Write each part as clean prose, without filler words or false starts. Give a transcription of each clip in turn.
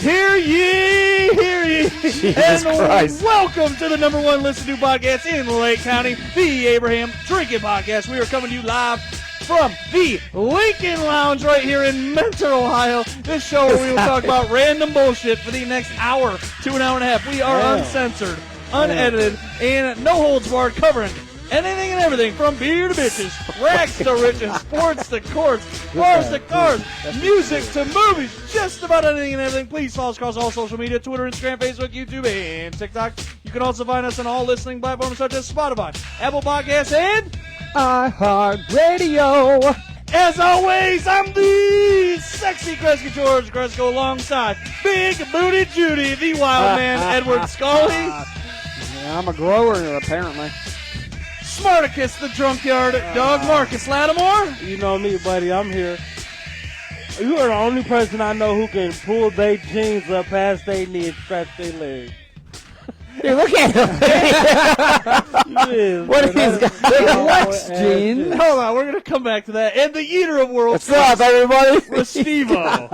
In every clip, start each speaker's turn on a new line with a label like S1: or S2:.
S1: Hear ye, hear ye.
S2: Jesus Christ.
S1: Welcome to the number one listened to podcast in Lake County, the Abraham Drinking Podcast. We are coming to you live from the Lincoln Lounge right here in Mentor, Ohio. This show where we will talk about random bullshit for the next hour to an hour and a half. We are uncensored, unedited, and no holds barred, covering anything and everything from beer to bitches, rags to riches, sports to courts, bars to cars, music to movies, just about anything and everything. Please follow us across all social media, Twitter, Instagram, Facebook, YouTube, and TikTok. You can also find us on all listening platforms such as Spotify, Apple Podcasts, and
S3: iHeartRadio.
S1: As always, I'm the sexy Kreska George Kresko alongside Big Booty Judy, the wild man Edward Scully.
S3: Yeah, I'm a grower, apparently.
S1: Smarticus, the drunkyard dog, Marcus Lattimore.
S4: You know me, buddy. I'm here. You are the only person I know who can pull their jeans up past their knee and stretch their legs.
S2: Dude, look at him. What is this guy?
S3: Flex jeans.
S1: Hold on, we're going to come back to that. And the eater of worlds,
S2: What's up, everybody?
S1: Steve-O.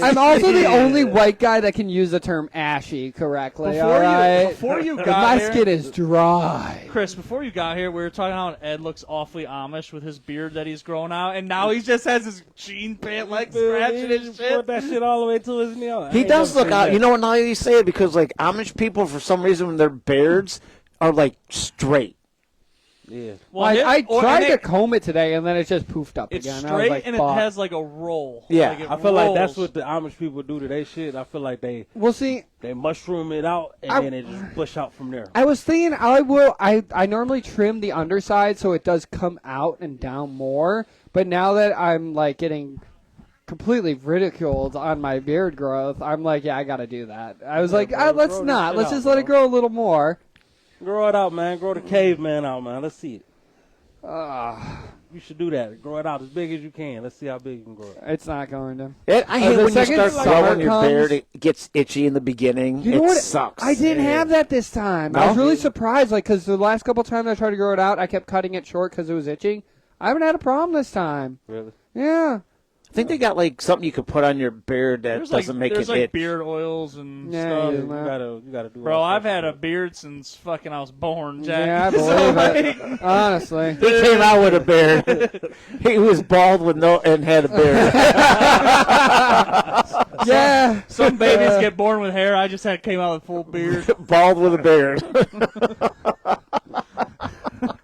S3: I'm also the only white guy that can use the term ashy correctly.
S1: Before you got
S3: my
S1: here,
S3: skin is dry.
S1: Chris, before you got here, we were talking how Ed looks awfully Amish with his beard that he's growing out, and now he just has his jean pant like scratching his shit.
S4: Put that shit all the way to his knee.
S2: He does look out. You know what, now you say it, because, like, Amish people, for some reason, when their beards are, like, straight.
S4: Yeah.
S1: Well,
S3: I tried to comb it today, and then it just poofed up
S1: it's
S3: again.
S1: straight,
S3: I was like,
S1: and
S3: fuck.
S1: it has, like, a roll.
S2: Yeah.
S1: Like,
S4: I feel like that's
S1: rolls.
S4: what the Amish people do to their shit. I feel like they
S3: See,
S4: mushroom it out, and then it just push out from there.
S3: I was thinking I normally trim the underside so it does come out and down more, but now that I'm, like, getting completely ridiculed on my beard growth, I'm like, yeah, I gotta do that. I was like,
S4: bro,
S3: let's
S4: grow this
S3: not.
S4: shit
S3: Let's
S4: out,
S3: just let it
S4: bro.
S3: grow a little more.
S4: Grow it out, man. Grow the caveman out, man. Let's see it. You should do that. Grow it out as big as you can. Let's see how big you can grow it.
S3: It's not going to.
S2: I hate
S3: the
S2: when you
S3: second
S2: start
S3: summer
S2: growing your
S3: comes-
S2: beard. It gets itchy in the beginning.
S3: You know
S2: it
S3: what?
S2: sucks.
S3: I didn't have that this time. I was really surprised, like, because the last couple times I tried to grow it out, I kept cutting it short because it was itching. I haven't had a problem this time.
S4: Really?
S3: Yeah.
S2: I think they got, like, something you could put on your beard that doesn't make it
S1: There's like
S2: itch.
S1: beard oils and
S3: Yeah,
S1: stuff.
S3: yeah.
S4: You gotta do.
S1: Bro,
S4: all
S1: I've
S4: that
S1: had a
S4: stuff.
S1: beard since fucking I was born, Jack.
S3: Yeah, I believe it. Honestly.
S2: He came out with a beard. He was bald and had a beard.
S3: Yeah.
S1: Some babies get born with hair. I just came out with full beard.
S2: Bald with a beard.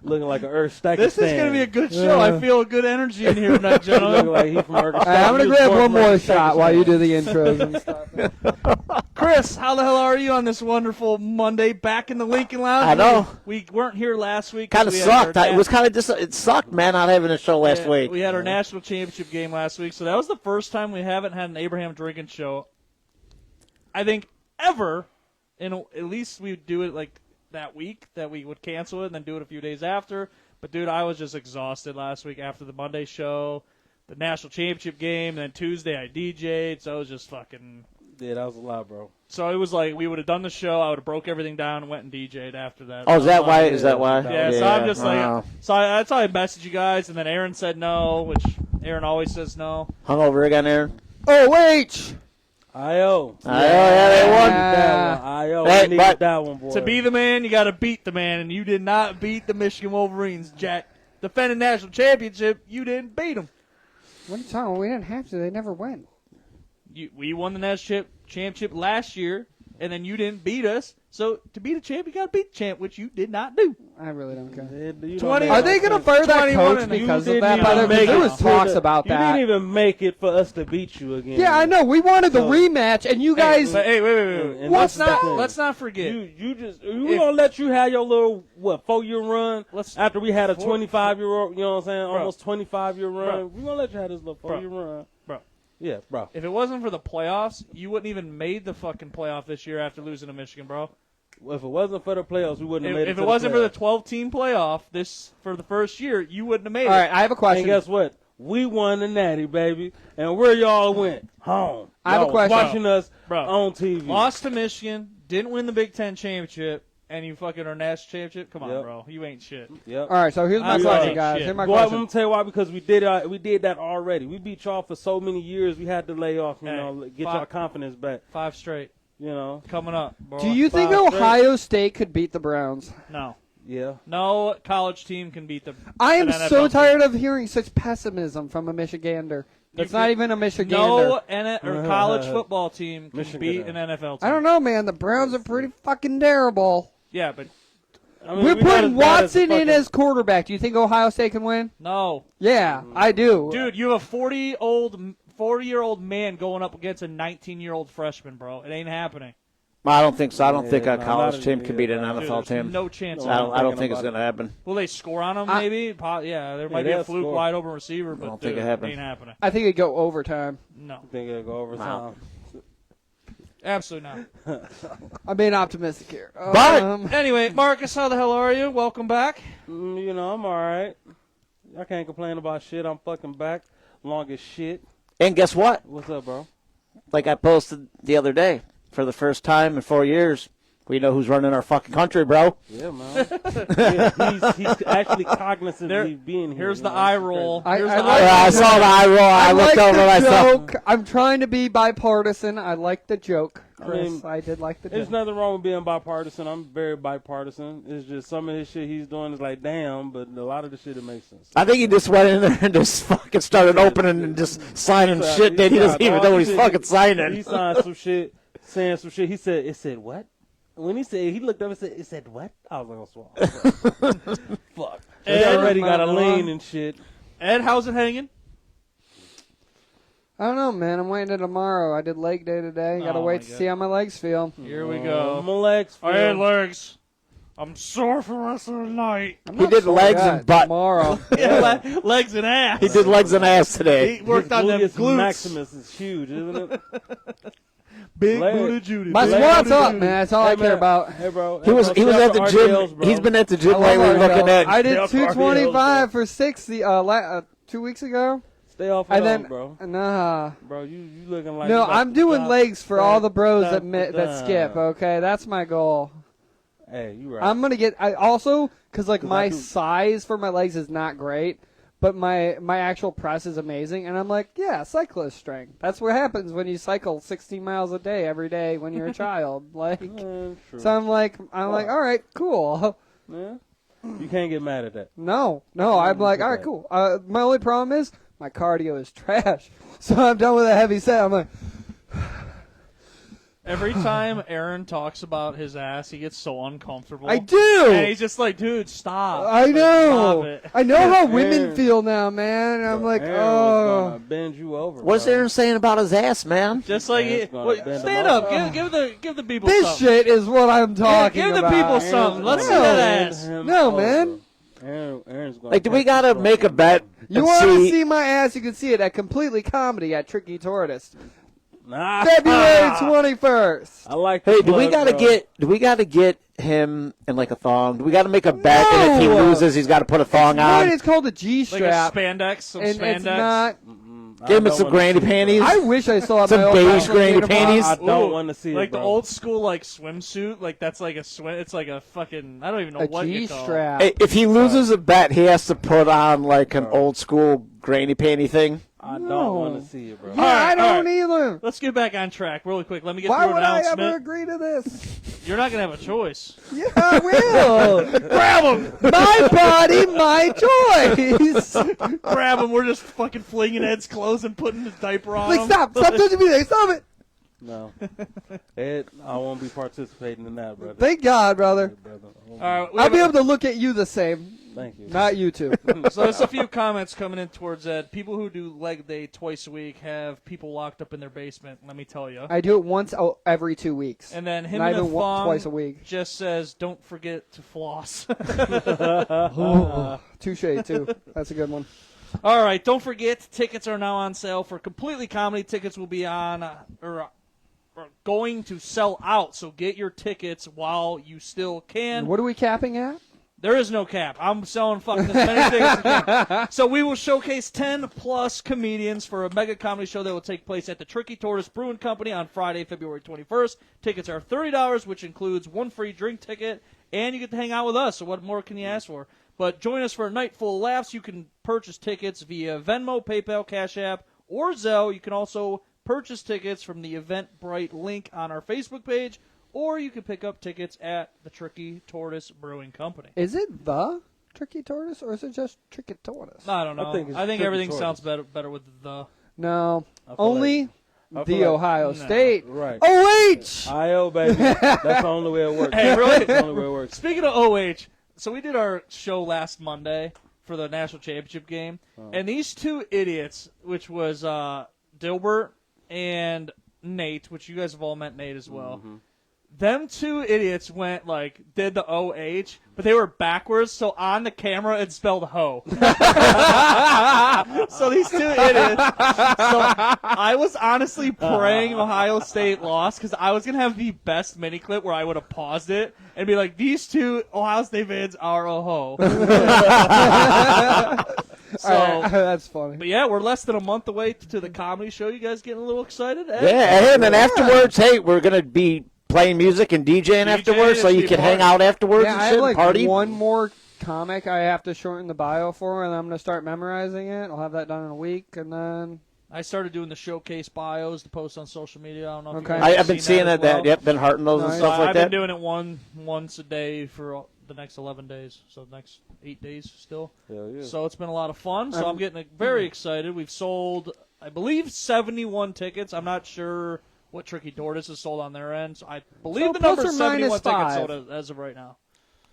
S4: Looking like an Earth stack.
S1: This is going to be a good show. I feel a good energy in here tonight, gentlemen.
S4: Like he from Earth.
S3: I'm going to grab one more shot while you do the intros and stuff.
S1: Chris, how the hell are you on this wonderful Monday back in the Lincoln Lounge?
S2: I know.
S1: We weren't here last week.
S2: Kind of sucked. It was kind of it sucked, man, not having a show last week.
S1: We had our national championship game last week, so that was the first time we haven't had an Abraham drinking show, I think, ever. And at least we would do it like that week, that we would cancel it and then do it a few days after. But, dude, I was just exhausted last week after the Monday show, the national championship game, and then Tuesday I DJ'd, so I was just fucking...
S4: Yeah, that was a lot, bro.
S1: So it was like we would have done the show, I would have broke everything down and went and DJ'd after that.
S2: Oh, is that why? Is that why?
S1: Yeah, so I'm just like...
S2: Wow.
S1: So that's how I messaged you guys, and then Aaron said no, which Aaron always says no.
S2: Hungover again, Aaron?
S3: OH!
S4: I.O.
S2: Yeah, they won.
S4: That one. I.O.
S2: Hey,
S4: We needed
S2: but-
S4: that one, boy.
S1: To be the man, you got to beat the man, and you did not beat the Michigan Wolverines, Jack. Defending national championship, you didn't beat them.
S3: What are you talking about? We didn't have to. They never went.
S1: We won the national championship last year, and then you didn't beat us. So to beat a champ, you got to beat the champ, which you did not do.
S3: I really don't care.
S4: You
S1: 20
S3: Are they going to fire that
S1: 21
S3: coach
S1: and
S3: because
S4: you
S3: of that?
S4: didn't
S3: By the
S4: even
S3: way,
S4: make
S3: there
S4: it
S3: was
S4: to
S3: talks
S4: the-
S3: about
S4: You
S3: that.
S4: didn't even make it for us to beat you again.
S3: Yeah, I know. We wanted the
S4: So-
S3: rematch, and you guys...
S1: Hey, wait.
S4: And
S1: Let's
S4: that's the
S1: not
S4: thing.
S1: let's not forget.
S4: We gonna let you have your little 4-year run after we had a 25-year-old, you know what I'm saying, almost 25-year run.
S1: Bro.
S4: We gonna let you have this little 4-year run,
S1: Bro.
S4: Yeah, bro.
S1: If it wasn't for the playoffs, you wouldn't even made the fucking playoff this year after losing to Michigan, bro.
S4: If it wasn't for the playoffs, we wouldn't have made it.
S1: If
S4: to
S1: it wasn't for the
S4: playoffs.
S1: 12-team playoff for the first year, you wouldn't have made
S3: All
S1: it.
S3: right, I have a question.
S4: And guess what? We won the Natty, baby. And where y'all went? Home.
S3: I have a
S4: Y'all
S3: question.
S4: Watching us
S1: Bro.
S4: on TV.
S1: Lost to Michigan, didn't win the Big Ten championship, and you fucking are national championship. Come on,
S4: Yep.
S1: bro. You ain't shit.
S4: Yep.
S3: All right, so here's my
S1: I'm
S3: question,
S1: sorry.
S3: guys.
S1: Shit.
S3: Here's my
S4: Well, I'm
S3: question.
S4: gonna tell you why, because we did that already. We beat y'all for so many years. We had to lay off,
S1: Hey,
S4: get y'all confidence back.
S1: 5 straight coming up. Bro.
S3: Do you think
S4: 5
S3: Ohio State could beat the Browns?
S1: No.
S4: Yeah.
S1: No college team can beat the.
S3: I am
S1: an NFL
S3: so
S1: team.
S3: tired of hearing such pessimism from a Michigander. It's not even a Michigander.
S1: No or college football team can
S4: Michigan.
S1: beat an NFL team.
S3: I don't know, man. The Browns are pretty fucking terrible.
S1: Yeah, but
S4: I mean,
S3: We're
S4: we not
S3: putting
S4: as bad
S3: Watson
S4: the
S3: in
S4: fucking-
S3: as quarterback. Do you think Ohio State can win?
S1: no.
S3: Yeah, I do.
S1: Dude, you have a 40-year-old man going up against a 19-year-old freshman, bro. It ain't happening.
S2: I don't think so. I don't think a
S4: no,
S2: college
S4: not
S2: team
S4: a-
S2: can beat an
S4: yeah,
S1: Dude,
S2: NFL
S1: there's
S2: team.
S1: no chance.
S4: No,
S2: I
S1: of
S2: don't,
S1: it.
S2: I don't think it's
S4: about
S2: going to happen.
S1: Will they score on him? Maybe. Yeah, there might be
S4: they'll
S1: a fluke
S4: score.
S1: wide open receiver, but
S2: don't think
S1: dude,
S2: it happened.
S1: ain't happening.
S3: I think it'd go overtime.
S1: No,
S4: I think it'll go overtime.
S1: absolutely not.
S3: I'm being optimistic here.
S2: But-
S1: Anyway, Marcus, how the hell are you? Welcome back.
S4: I'm all right. I can't complain about shit. I'm fucking back. Long as shit.
S2: And guess what?
S4: What's up, bro?
S2: Like I posted the other day, for the first time in 4 years, we know who's running our fucking country, bro.
S4: Yeah, man. Yeah, he's actually cognizant
S1: There-
S4: of being here.
S1: Here's
S4: you
S1: the
S4: know,
S1: eye
S4: it's
S1: roll.
S3: I-
S1: Here's
S3: I
S1: the
S3: like-
S1: eye
S2: I
S1: roll.
S2: saw the eye roll. I looked
S3: like
S2: over
S3: the
S2: and I saw.
S3: joke. I'm trying to be bipartisan. I like the joke, Chris. I
S4: mean,
S3: did like the
S4: There's
S3: joke.
S4: nothing wrong with being bipartisan. I'm very bipartisan. It's just some of his shit he's doing is like, damn, but a lot of the shit, it makes sense.
S2: I think he just went in there and just fucking started opening and just signing shit that he doesn't even know he's fucking
S4: He
S2: signing.
S4: signed some shit, saying some shit. He said, it said what? When he said, he looked up and said, it said what? I was like, oh, swallow. Fuck. He
S1: Ed,
S4: already got a lean and shit.
S1: Ed, how's it hanging?
S3: I don't know, man. I'm waiting till tomorrow. I did leg day today. Got to
S1: Oh,
S3: wait
S1: my
S3: to
S1: God.
S3: see how my legs feel.
S1: Here we go.
S4: My legs feel.
S1: Hey, legs. I'm sore for the rest of the night.
S3: I'm
S2: He
S3: not
S2: did
S3: sore
S2: legs
S3: yet.
S2: and butt.
S3: Tomorrow.
S1: Yeah, legs and ass.
S2: He did legs and ass today.
S1: He worked on them
S4: Gluteus
S1: glutes.
S4: Maximus is huge, isn't it?
S1: Big
S4: Leg.
S1: booty Judy.
S3: My
S1: Big
S3: squat's
S1: booty
S3: up,
S1: Judy.
S3: man. That's all I care about.
S4: Hey, bro.
S2: He was at the gym. He's been at the gym
S3: I love
S2: lately
S3: our
S2: looking
S3: show.
S2: at.
S3: I did
S4: Stay off our
S3: 225
S4: heels,
S3: for 60 2 weeks ago.
S4: Stay off
S3: And
S4: of
S3: then,
S4: those, bro.
S3: nah.
S4: Bro, you looking like.
S3: No,
S4: you about
S3: I'm
S4: to
S3: doing
S4: stop,
S3: legs for all the bros
S4: stop,
S3: that
S4: stop.
S3: skip, okay? That's my goal.
S4: Hey, you right.
S3: I'm going to get, I also, because like
S4: 'Cause
S3: my
S4: I do-
S3: size for my legs is not great, but my actual press is amazing. And I'm like, yeah, cyclist strength. That's what happens when you cycle 16 miles a day every day when you're a child. Like,
S4: True.
S3: so I'm like, all right, cool.
S4: Yeah. You can't get mad at that.
S3: No, I'm like, all right, cool. My only problem is my cardio is trash. So I'm done with a heavy set. I'm like,
S1: Every time Aaron talks about his ass, he gets so uncomfortable.
S3: I do.
S1: And he's just like, dude, stop.
S3: I
S1: Like,
S3: know.
S1: stop it.
S3: I know how women
S4: Aaron-
S3: feel now, man. And I'm like,
S4: Aaron was
S3: oh.
S4: gonna bend you over.
S2: What's
S4: bro.
S2: Aaron saying about his ass, man?
S1: Just like,
S4: Aaron's gonna
S1: wait,
S4: bend
S1: stand
S4: him
S1: up.
S4: over.
S1: Give the people
S3: This
S1: something.
S3: shit is what I'm talking
S1: give the
S3: about.
S1: people something. Let's see
S3: No.
S1: that ass.
S3: No, man.
S4: Aaron's gonna
S2: Like, do we
S4: catch
S2: gotta
S4: you,
S2: make a bet?
S3: You
S2: and
S3: want to see my ass? You can see it at Completely Comedy at Tricky Tortoise,
S4: Nah.
S3: February 21st.
S4: I like.
S2: Hey,
S4: the
S2: do we
S4: plug,
S2: gotta
S4: bro.
S2: get him in like a thong? Do we gotta make a bet, and if he
S3: No.
S2: loses, he's got to put a thong
S3: Right,
S2: on?
S3: it's called a
S1: Like a
S3: G-strap,
S1: spandex, some
S3: and
S1: spandex.
S3: it's not.
S2: Give him
S4: I don't
S2: some
S4: wanna
S2: granny
S4: see it, bro.
S2: panties.
S3: I wish I saw
S2: Some
S3: my old
S2: beige
S3: wrestling
S2: granny
S3: uniform.
S2: panties.
S4: I don't
S1: Ooh,
S4: want to see
S1: like
S4: it,
S1: the
S4: bro.
S1: old school like swimsuit, like that's like a swim. It's like a fucking I don't even know
S3: A
S1: what you call it.
S3: G-strap.
S2: Hey, if he loses a bet, he has to put on like an old school granny panty thing.
S4: I don't
S3: No.
S4: want to see it, bro.
S3: Yeah,
S1: Alright,
S3: I don't either.
S1: Let's get back on track really quick. Let me get
S3: Why
S1: through
S3: would
S1: an
S3: I
S1: announcement.
S3: ever agree to this?
S1: You're not gonna have a choice.
S3: Yeah, I will.
S1: Grab him!
S3: My body, my choice.
S1: Grab him! We're just fucking flinging Ed's clothes and putting his diaper on
S3: Like,
S1: him.
S3: stop touching me there. Stop it.
S4: No, Ed, I won't be participating in that, brother.
S3: Thank God, brother.
S4: Brother, I won't
S1: All right, we
S3: I'll
S1: have
S3: be
S1: a-
S3: able to look at you the same.
S4: Thank you.
S3: Not you two.
S1: So there's a few comments coming in towards Ed. People who do leg day twice a week have people locked up in their basement. Let me tell you.
S3: I do it once every 2 weeks.
S1: And then him
S3: Not
S1: and
S3: even
S1: Thong
S3: twice a week.
S1: just says, "Don't forget to floss."
S3: Touche, too. That's a good one.
S1: All right, don't forget, tickets are now on sale for Completely Comedy. Tickets will be on or going to sell out, so get your tickets while you still can.
S3: What are we capping at?
S1: There is no cap. I'm selling fucking as many tickets as I can. So we will showcase 10-plus comedians for a mega comedy show that will take place at the Tricky Tortoise Brewing Company on Friday, February 21st. Tickets are $30, which includes one free drink ticket and you get to hang out with us. So what more can you ask for? But join us for a night full of laughs. You can purchase tickets via Venmo, PayPal, Cash App, or Zelle. You can also purchase tickets from the Eventbrite link on our Facebook page, or you can pick up tickets at the Tricky Tortoise Brewing Company.
S3: Is it the Tricky Tortoise, or is it just Tricky Tortoise?
S1: I don't know. I think everything sounds better with the.
S3: No, only the Ohio
S1: No.
S3: State.
S4: Right.
S3: OH!
S4: I.O., baby. That's the only way it works.
S1: Hey, really?
S4: That's the only way it works.
S1: Speaking of OH, so we did our show last Monday for the national championship game, and these two idiots, which was Dilbert and Nate, which you guys have all met Nate as well.
S4: Mm-hmm.
S1: Them two idiots did the OH, but they were backwards, so on the camera it spelled ho. So these two idiots. So I was honestly praying Ohio State lost because I was going to have the best mini clip where I would have paused it and be like, these two Ohio State fans are a ho. So,
S3: that's funny.
S1: but yeah, we're less than a month away to the comedy show. You guys getting a little excited?
S2: Yeah, and then afterwards, hey, we're going to be playing music and DJing afterwards, so you can hang out afterwards
S3: Yeah,
S2: and
S3: I
S2: shit
S3: have
S2: and
S3: like
S2: party.
S3: one more comic I have to shorten the bio for, and I'm going to start memorizing it. I'll have that done in a week, and then...
S1: I started doing the showcase bios to post on social media. I don't know if
S3: Okay.
S1: you guys
S2: I've been seeing
S1: as
S2: that.
S1: well.
S2: Yep, been hearting those and
S3: Nice.
S2: stuff like
S1: I've
S2: that.
S1: been doing it once a day for the next 11 days, so the next 8 days still.
S4: Hell yeah.
S1: So it's been a lot of fun. So I'm getting very excited. We've sold, I believe, 71 tickets. I'm not sure what Tricky Tortoise has sold on their end. So I believe
S3: So
S1: the number
S3: plus
S1: is
S3: or
S1: 71
S3: minus
S1: tickets
S3: 5.
S1: sold as of right now.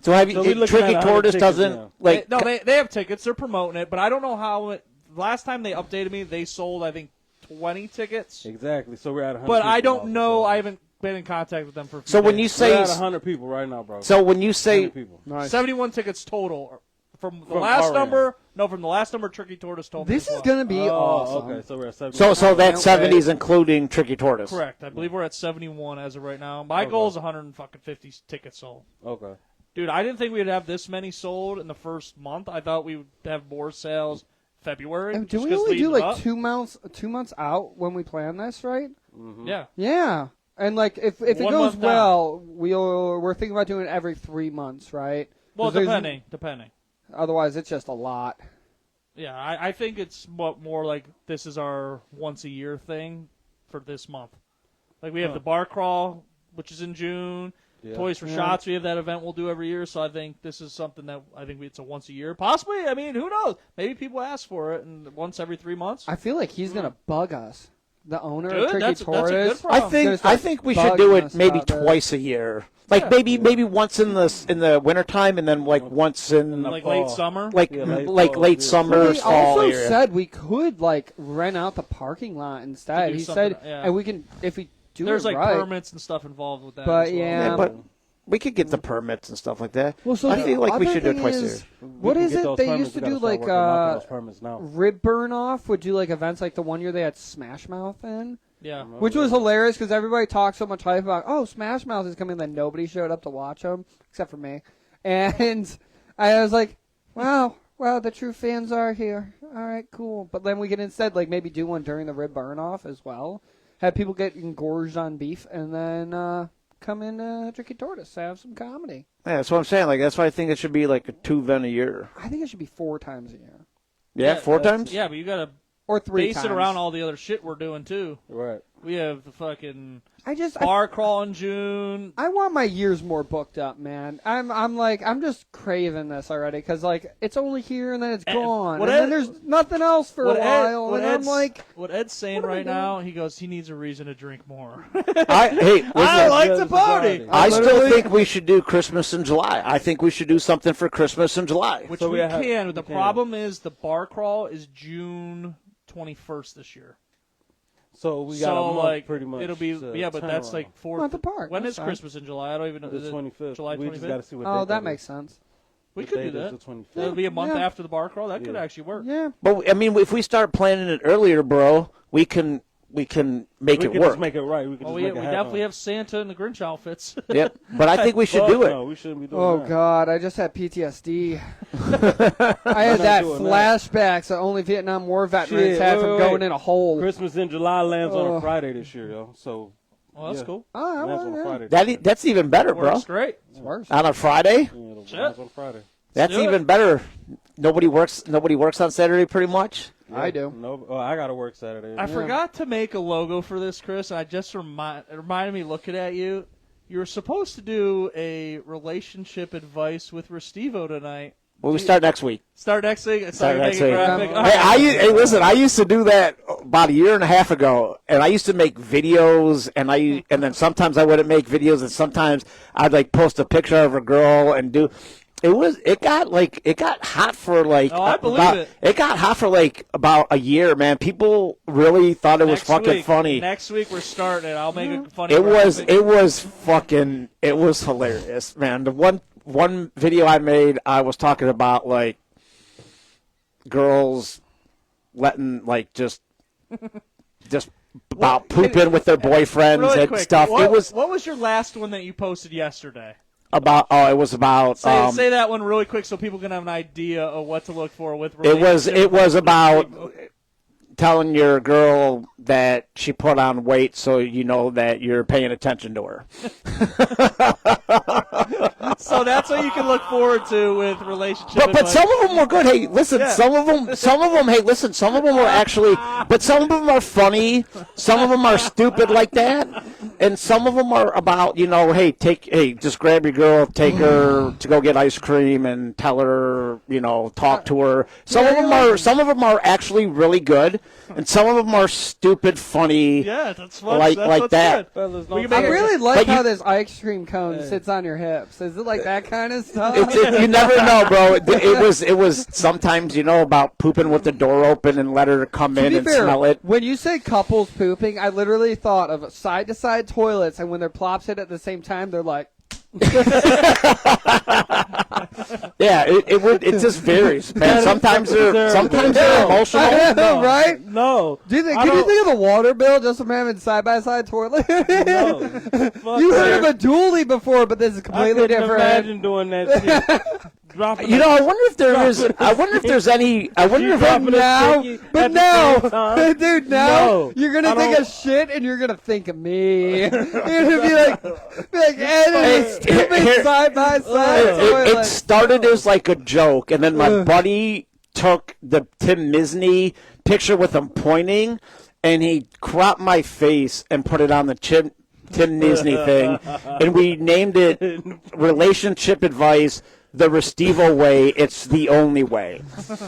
S2: So have you,
S4: So we looking
S2: Tricky
S4: at 100
S2: Tortoise
S4: tickets
S2: doesn't
S4: now.
S2: like?
S1: They have tickets. They're promoting it, but I don't know how it. Last time they updated me, they sold, I think, 20 tickets.
S4: Exactly. So we're at 100
S1: But I
S4: people
S1: don't
S4: now,
S1: know.
S4: so-
S1: I haven't been in contact with them for a few
S2: So when
S1: days.
S2: you
S4: We're
S2: say,
S4: at 100 people right now, bro.
S2: so when you say,
S4: 100 people.
S3: Nice.
S1: 71 tickets total. From the
S4: From
S1: last
S4: our
S1: number,
S4: end.
S1: no, from the last number Tricky Tortoise told me.
S3: This
S1: as
S3: is
S1: well.
S3: going to be
S4: Oh,
S3: awesome.
S4: okay. So we're at 70.
S2: so that
S3: Okay.
S2: 70 is including Tricky Tortoise.
S1: Correct. I believe we're at 71 as of right now. My
S4: Okay.
S1: goal is 150 tickets sold.
S4: Okay.
S1: Dude, I didn't think we'd have this many sold in the first month. I thought we would have more sales February.
S3: And do
S1: just
S3: we
S1: 'cause
S3: only do
S1: leading
S3: like
S1: up.
S3: 2 months out when we plan this, right?
S1: Yeah.
S3: Yeah. And like if it
S1: 1
S3: goes
S1: month
S3: well, we're thinking about doing it every 3 months, right?
S1: Well,
S3: 'Cause there's-
S1: depending.
S3: Otherwise, it's just a lot.
S1: Yeah, I think it's more like this is our once a year thing for this month. Like we have the bar crawl, which is in June.
S4: Yeah.
S1: Toys for
S3: Yeah.
S1: Shots, we have that event we'll do every year. So I think this is something that I think it's a once a year. Possibly, I mean, who knows? Maybe people ask for it, and once every 3 months.
S3: I feel like he's gonna bug us. The owner
S1: Dude,
S3: of Tricky
S1: that's a good
S3: Tortoise.
S1: problem.
S2: I
S3: Gonna
S2: think
S3: start
S2: we should do
S3: bugging
S2: it
S3: us
S2: maybe
S3: about this.
S2: twice a year. Like
S1: Yeah.
S2: maybe once in the wintertime and then like once in
S1: like
S4: fall.
S1: late summer.
S2: like
S4: Yeah, late
S2: like
S4: fall,
S2: late
S4: yeah.
S2: summer,
S3: He
S2: fall
S3: also
S2: area.
S3: said we could like rent out the parking lot instead.
S1: To do
S3: He
S1: something,
S3: said,
S1: yeah.
S3: and we can if we do
S1: There's
S3: it
S1: like
S3: right.
S1: permits and stuff involved with that.
S3: But,
S1: as well.
S3: yeah.
S2: Yeah, but we could get the permits and stuff like that.
S3: Well, so
S2: I
S3: the
S2: feel like we
S3: other
S2: should do it
S3: thing
S2: twice a
S3: is,
S2: year.
S3: What
S4: We can
S3: is
S4: get
S3: it
S4: those
S3: they
S4: permits.
S3: used to
S4: We gotta
S3: do?
S4: start
S3: Like
S4: working on knocking those permits now.
S3: rib burn off would do like events like the one year they had Smash Mouth in.
S1: Yeah.
S3: Which was hilarious because everybody talked so much hype about, oh, Smash Mouth is coming, then nobody showed up to watch them except for me. And I was like, wow, the true fans are here. All right, cool. But then we could instead like maybe do one during the rib burn off as well. Have people get engorged on beef and then come in Tricky Tortoise, have some comedy.
S2: Yeah, that's what I'm saying. Like that's why I think it should be like a 2 event a year.
S3: I think it should be 4 times a year.
S2: Yeah, 4 times.
S1: Yeah, but you got to
S3: Or 3
S1: base
S3: times.
S1: it around all the other shit we're doing, too.
S4: Right.
S1: We have the fucking
S3: I
S1: bar crawl in June.
S3: I want my years more booked up, man. I'm just craving this already because like it's only here and then it's
S1: And
S3: gone,
S1: what
S3: and then
S1: Ed-
S3: there's nothing else for a while, and I'm
S1: Ed's,
S3: like,
S1: what Ed's saying
S3: what am I
S1: right
S3: doing?
S1: now, he goes, he needs a reason to drink more.
S2: I
S1: I like
S4: Good
S1: to party.
S4: society.
S2: I still
S3: literally-
S2: think we should do Christmas in July. I think we should do something for Christmas in July.
S1: Which
S4: So
S1: we
S4: we have-
S1: can.
S4: we
S1: The
S4: can.
S1: problem is the bar crawl is June 21st this year.
S4: So we got a month
S1: like
S4: pretty much.
S1: it'll be
S4: to
S1: but
S4: turn
S1: that's
S4: around.
S1: like 4th.
S3: Month apart,
S1: When
S3: that's
S1: is
S3: fine.
S1: Christmas in July? I don't even know.
S4: the
S1: Is it
S4: 25th.
S1: July
S4: We just got to
S1: 25th?
S4: see what
S3: oh,
S4: date
S3: that
S4: is.
S3: makes sense.
S1: We
S4: The
S1: could
S4: date
S1: do
S4: is
S1: that.
S4: the 25th.
S1: It'll be a month
S3: Yeah.
S1: after the bar crawl. That could
S4: Yeah.
S1: actually work.
S3: Yeah,
S2: But I mean, if we start planning it earlier, bro, we can make
S4: We
S2: it
S4: can
S2: work.
S4: just make it right. We can
S1: Well,
S4: just make
S1: we
S4: it happen.
S1: definitely have Santa and the Grinch outfits.
S2: Yep. But I think we should
S4: Fuck
S2: do it.
S4: No, we shouldn't be doing
S3: Oh
S4: that.
S3: God, I just had PTSD. I had that
S4: doing that.
S3: flashbacks that only Vietnam War veterans
S4: Shit,
S3: had
S4: wait,
S3: from
S4: wait,
S3: going
S4: wait.
S3: in a hole.
S4: Christmas in July lands on
S3: Oh.
S4: a Friday this year, yo. So
S1: Well, that's cool.
S3: Oh,
S4: And that's on
S3: well, yeah.
S4: Friday.
S2: That's even better, bro.
S1: Works great.
S3: It's worse.
S2: On a Friday,
S4: Yeah, it'll be
S1: Shit.
S4: live on Friday.
S2: that's
S1: do it.
S2: even better. Nobody works on Saturday, pretty much.
S3: I do.
S4: No, I got to work Saturday.
S1: I forgot to make a logo for this, Chris. I just it reminded me looking at you. You were supposed to do a relationship advice with Restivo tonight.
S2: Well, we start next week.
S1: Start next week. So
S2: Start
S1: you're
S2: next
S1: making
S2: week.
S1: graphic.
S2: Hey, listen. I used to do that about a year and a half ago, and I used to make videos, and then sometimes I wouldn't make videos, and sometimes I'd like post a picture of a girl and do. It got hot for like.
S1: Oh, I believe it.
S2: It got hot for like about a year, man. People really thought it was fucking funny.
S1: Next week we're starting it. I'll make a funny.
S2: It was
S1: graphic.
S2: it was hilarious, man. The one video I made, I was talking about like girls letting like just about pooping with their boyfriends
S1: Really
S2: and
S1: quick,
S2: stuff.
S1: What
S2: It
S1: was your last one that you posted yesterday?
S2: it was about
S1: Say that one really quick so people can have an idea of what to look for with.
S2: it was
S1: relationships.
S2: about telling your girl that she put on weight so you know that you're paying attention to her.
S1: So that's what you can look forward to with relationships.
S2: But some of them were good. Hey, listen,
S1: Yeah.
S2: some of them. Hey, listen, some of them were actually, but some of them are funny. Some of them are stupid like that, and some of them are about just grab your girl, take her to go get ice cream, and tell her, talk to her. Some of them are actually really good, and some of them are stupid, funny.
S1: Yeah, that's fun.
S2: Like
S1: what's
S2: that.
S1: Good.
S4: Fellas,
S1: We can
S4: don't
S1: make
S3: I
S1: it-
S3: really like
S2: But
S3: how
S2: you-
S3: this ice cream cone sits on your hips. Is it like that kind of stuff?
S2: You never know, bro. It was sometimes about pooping with the door open and let her come
S3: To
S2: in
S3: be
S2: and
S3: fair,
S2: smell it.
S3: when you say couples pooping, I literally thought of side-to-side toilets, and when their plops hit at the same time, they're like,
S2: Yeah, it just varies, man. Sometimes they're emotional.
S3: I know, right?
S4: No.
S3: Can you think of the water bill just from having side-by-side toilet?
S4: No.
S3: You heard of a dually before, but this is
S4: I
S3: completely
S4: couldn't
S3: different.
S4: imagine doing that shit. Dropping
S2: I wonder if there is. I wonder if there's any. I wonder if
S4: dropping
S3: Now,
S4: Sticky
S3: but
S4: at the
S3: now,
S4: same time?
S3: dude, now
S4: No.
S3: you're gonna
S4: I
S3: think
S4: don't-
S3: of shit, and you're gonna think of me. You're gonna be like, Ed and his stupid side by side
S2: it
S3: toilet.
S2: started as like a joke, and then my buddy took the Tim Misney picture with him pointing, and he cropped my face and put it on the Tim Misney thing, and we named it Relationship Advice. The Restivo way, it's the only way.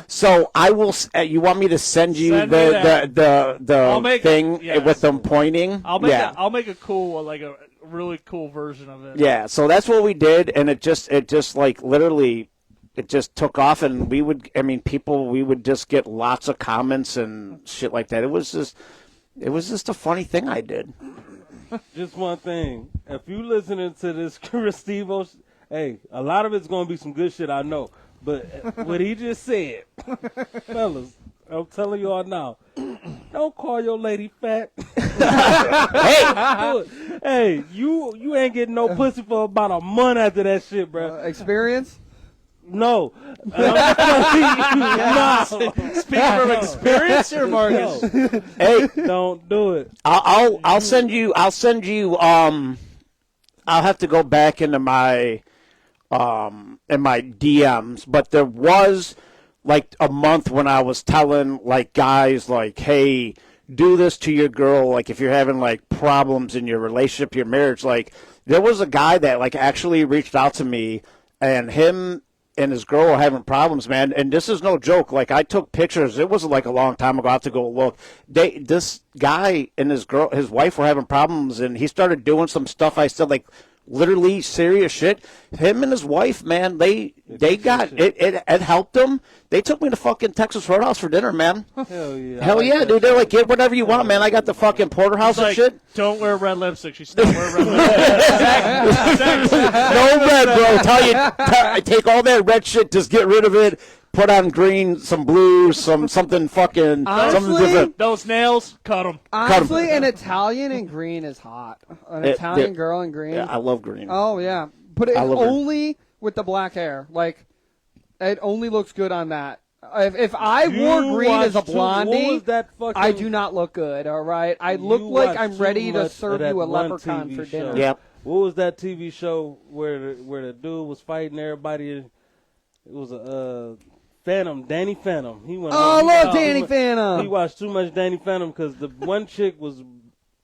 S2: So I will. You want me to send you
S1: Send me that.
S2: the
S1: I'll make
S2: thing
S1: it, yes.
S2: with them pointing?
S1: I'll make a cool, like a really cool version of it.
S2: Yeah. So that's what we did, and it just like literally, it just took off, and we would just get lots of comments and shit like that. It was just a funny thing I did.
S4: Just one thing. If you listening to this Restivo, hey, a lot of it's going to be some good shit, I know. But what he just said, fellas, I'm telling you all now, don't call your lady fat. Hey, you ain't getting no pussy for about a month after that shit, bro.
S3: Experience?
S4: No. I'm telling you, no.
S1: Speaking from experience here, Marcus.
S4: No.
S2: Hey,
S4: Don't do it.
S2: I'll send you. I'll have to go back into my in my DMs, but there was like a month when I was telling like guys like, hey, do this to your girl, like if you're having like problems in your relationship, your marriage. Like there was a guy that like actually reached out to me, and him and his girl were having problems, man. And this is no joke. Like I took pictures. It was like a long time ago. I have to go look. This guy and his wife were having problems, and he started doing some stuff. I said like, literally serious shit. Him and his wife, man, they got it. It helped them. They took me to fucking Texas Roadhouse for dinner, man.
S4: Hell yeah.
S2: Hell yeah, dude. They're like, get whatever you want, man. I got the fucking porterhouse and
S1: Like,
S2: shit.
S1: don't wear red lipstick. She's still wearing red lipstick.
S2: No red, bro. Take all that red shit. Just get rid of it. Put on green, some blue, something fucking, something
S3: Honestly,
S2: different.
S1: Those nails, cut them.
S3: Honestly, an Italian in green is hot. An Italian girl in green.
S2: Yeah, I love green.
S3: Oh yeah, but it's
S2: I love her.
S3: only with the black hair. Like, it only looks good on that. If I wore green as a
S4: What
S3: blondie,
S4: was that fucking?
S3: I do not look good. All right, I look
S4: You
S3: like
S4: watch
S3: I'm
S4: too
S3: ready to
S4: much
S3: serve
S4: of that
S3: you a
S4: one
S3: leprechaun
S4: TV
S3: for
S4: show.
S3: dinner.
S2: Yep.
S4: What was that TV show where the dude was fighting everybody? It was a Phantom, Danny Phantom. He went.
S3: Oh, I
S4: he
S3: love
S4: watched
S3: Danny
S4: He
S3: Phantom.
S4: watched too much Danny Phantom because the one chick was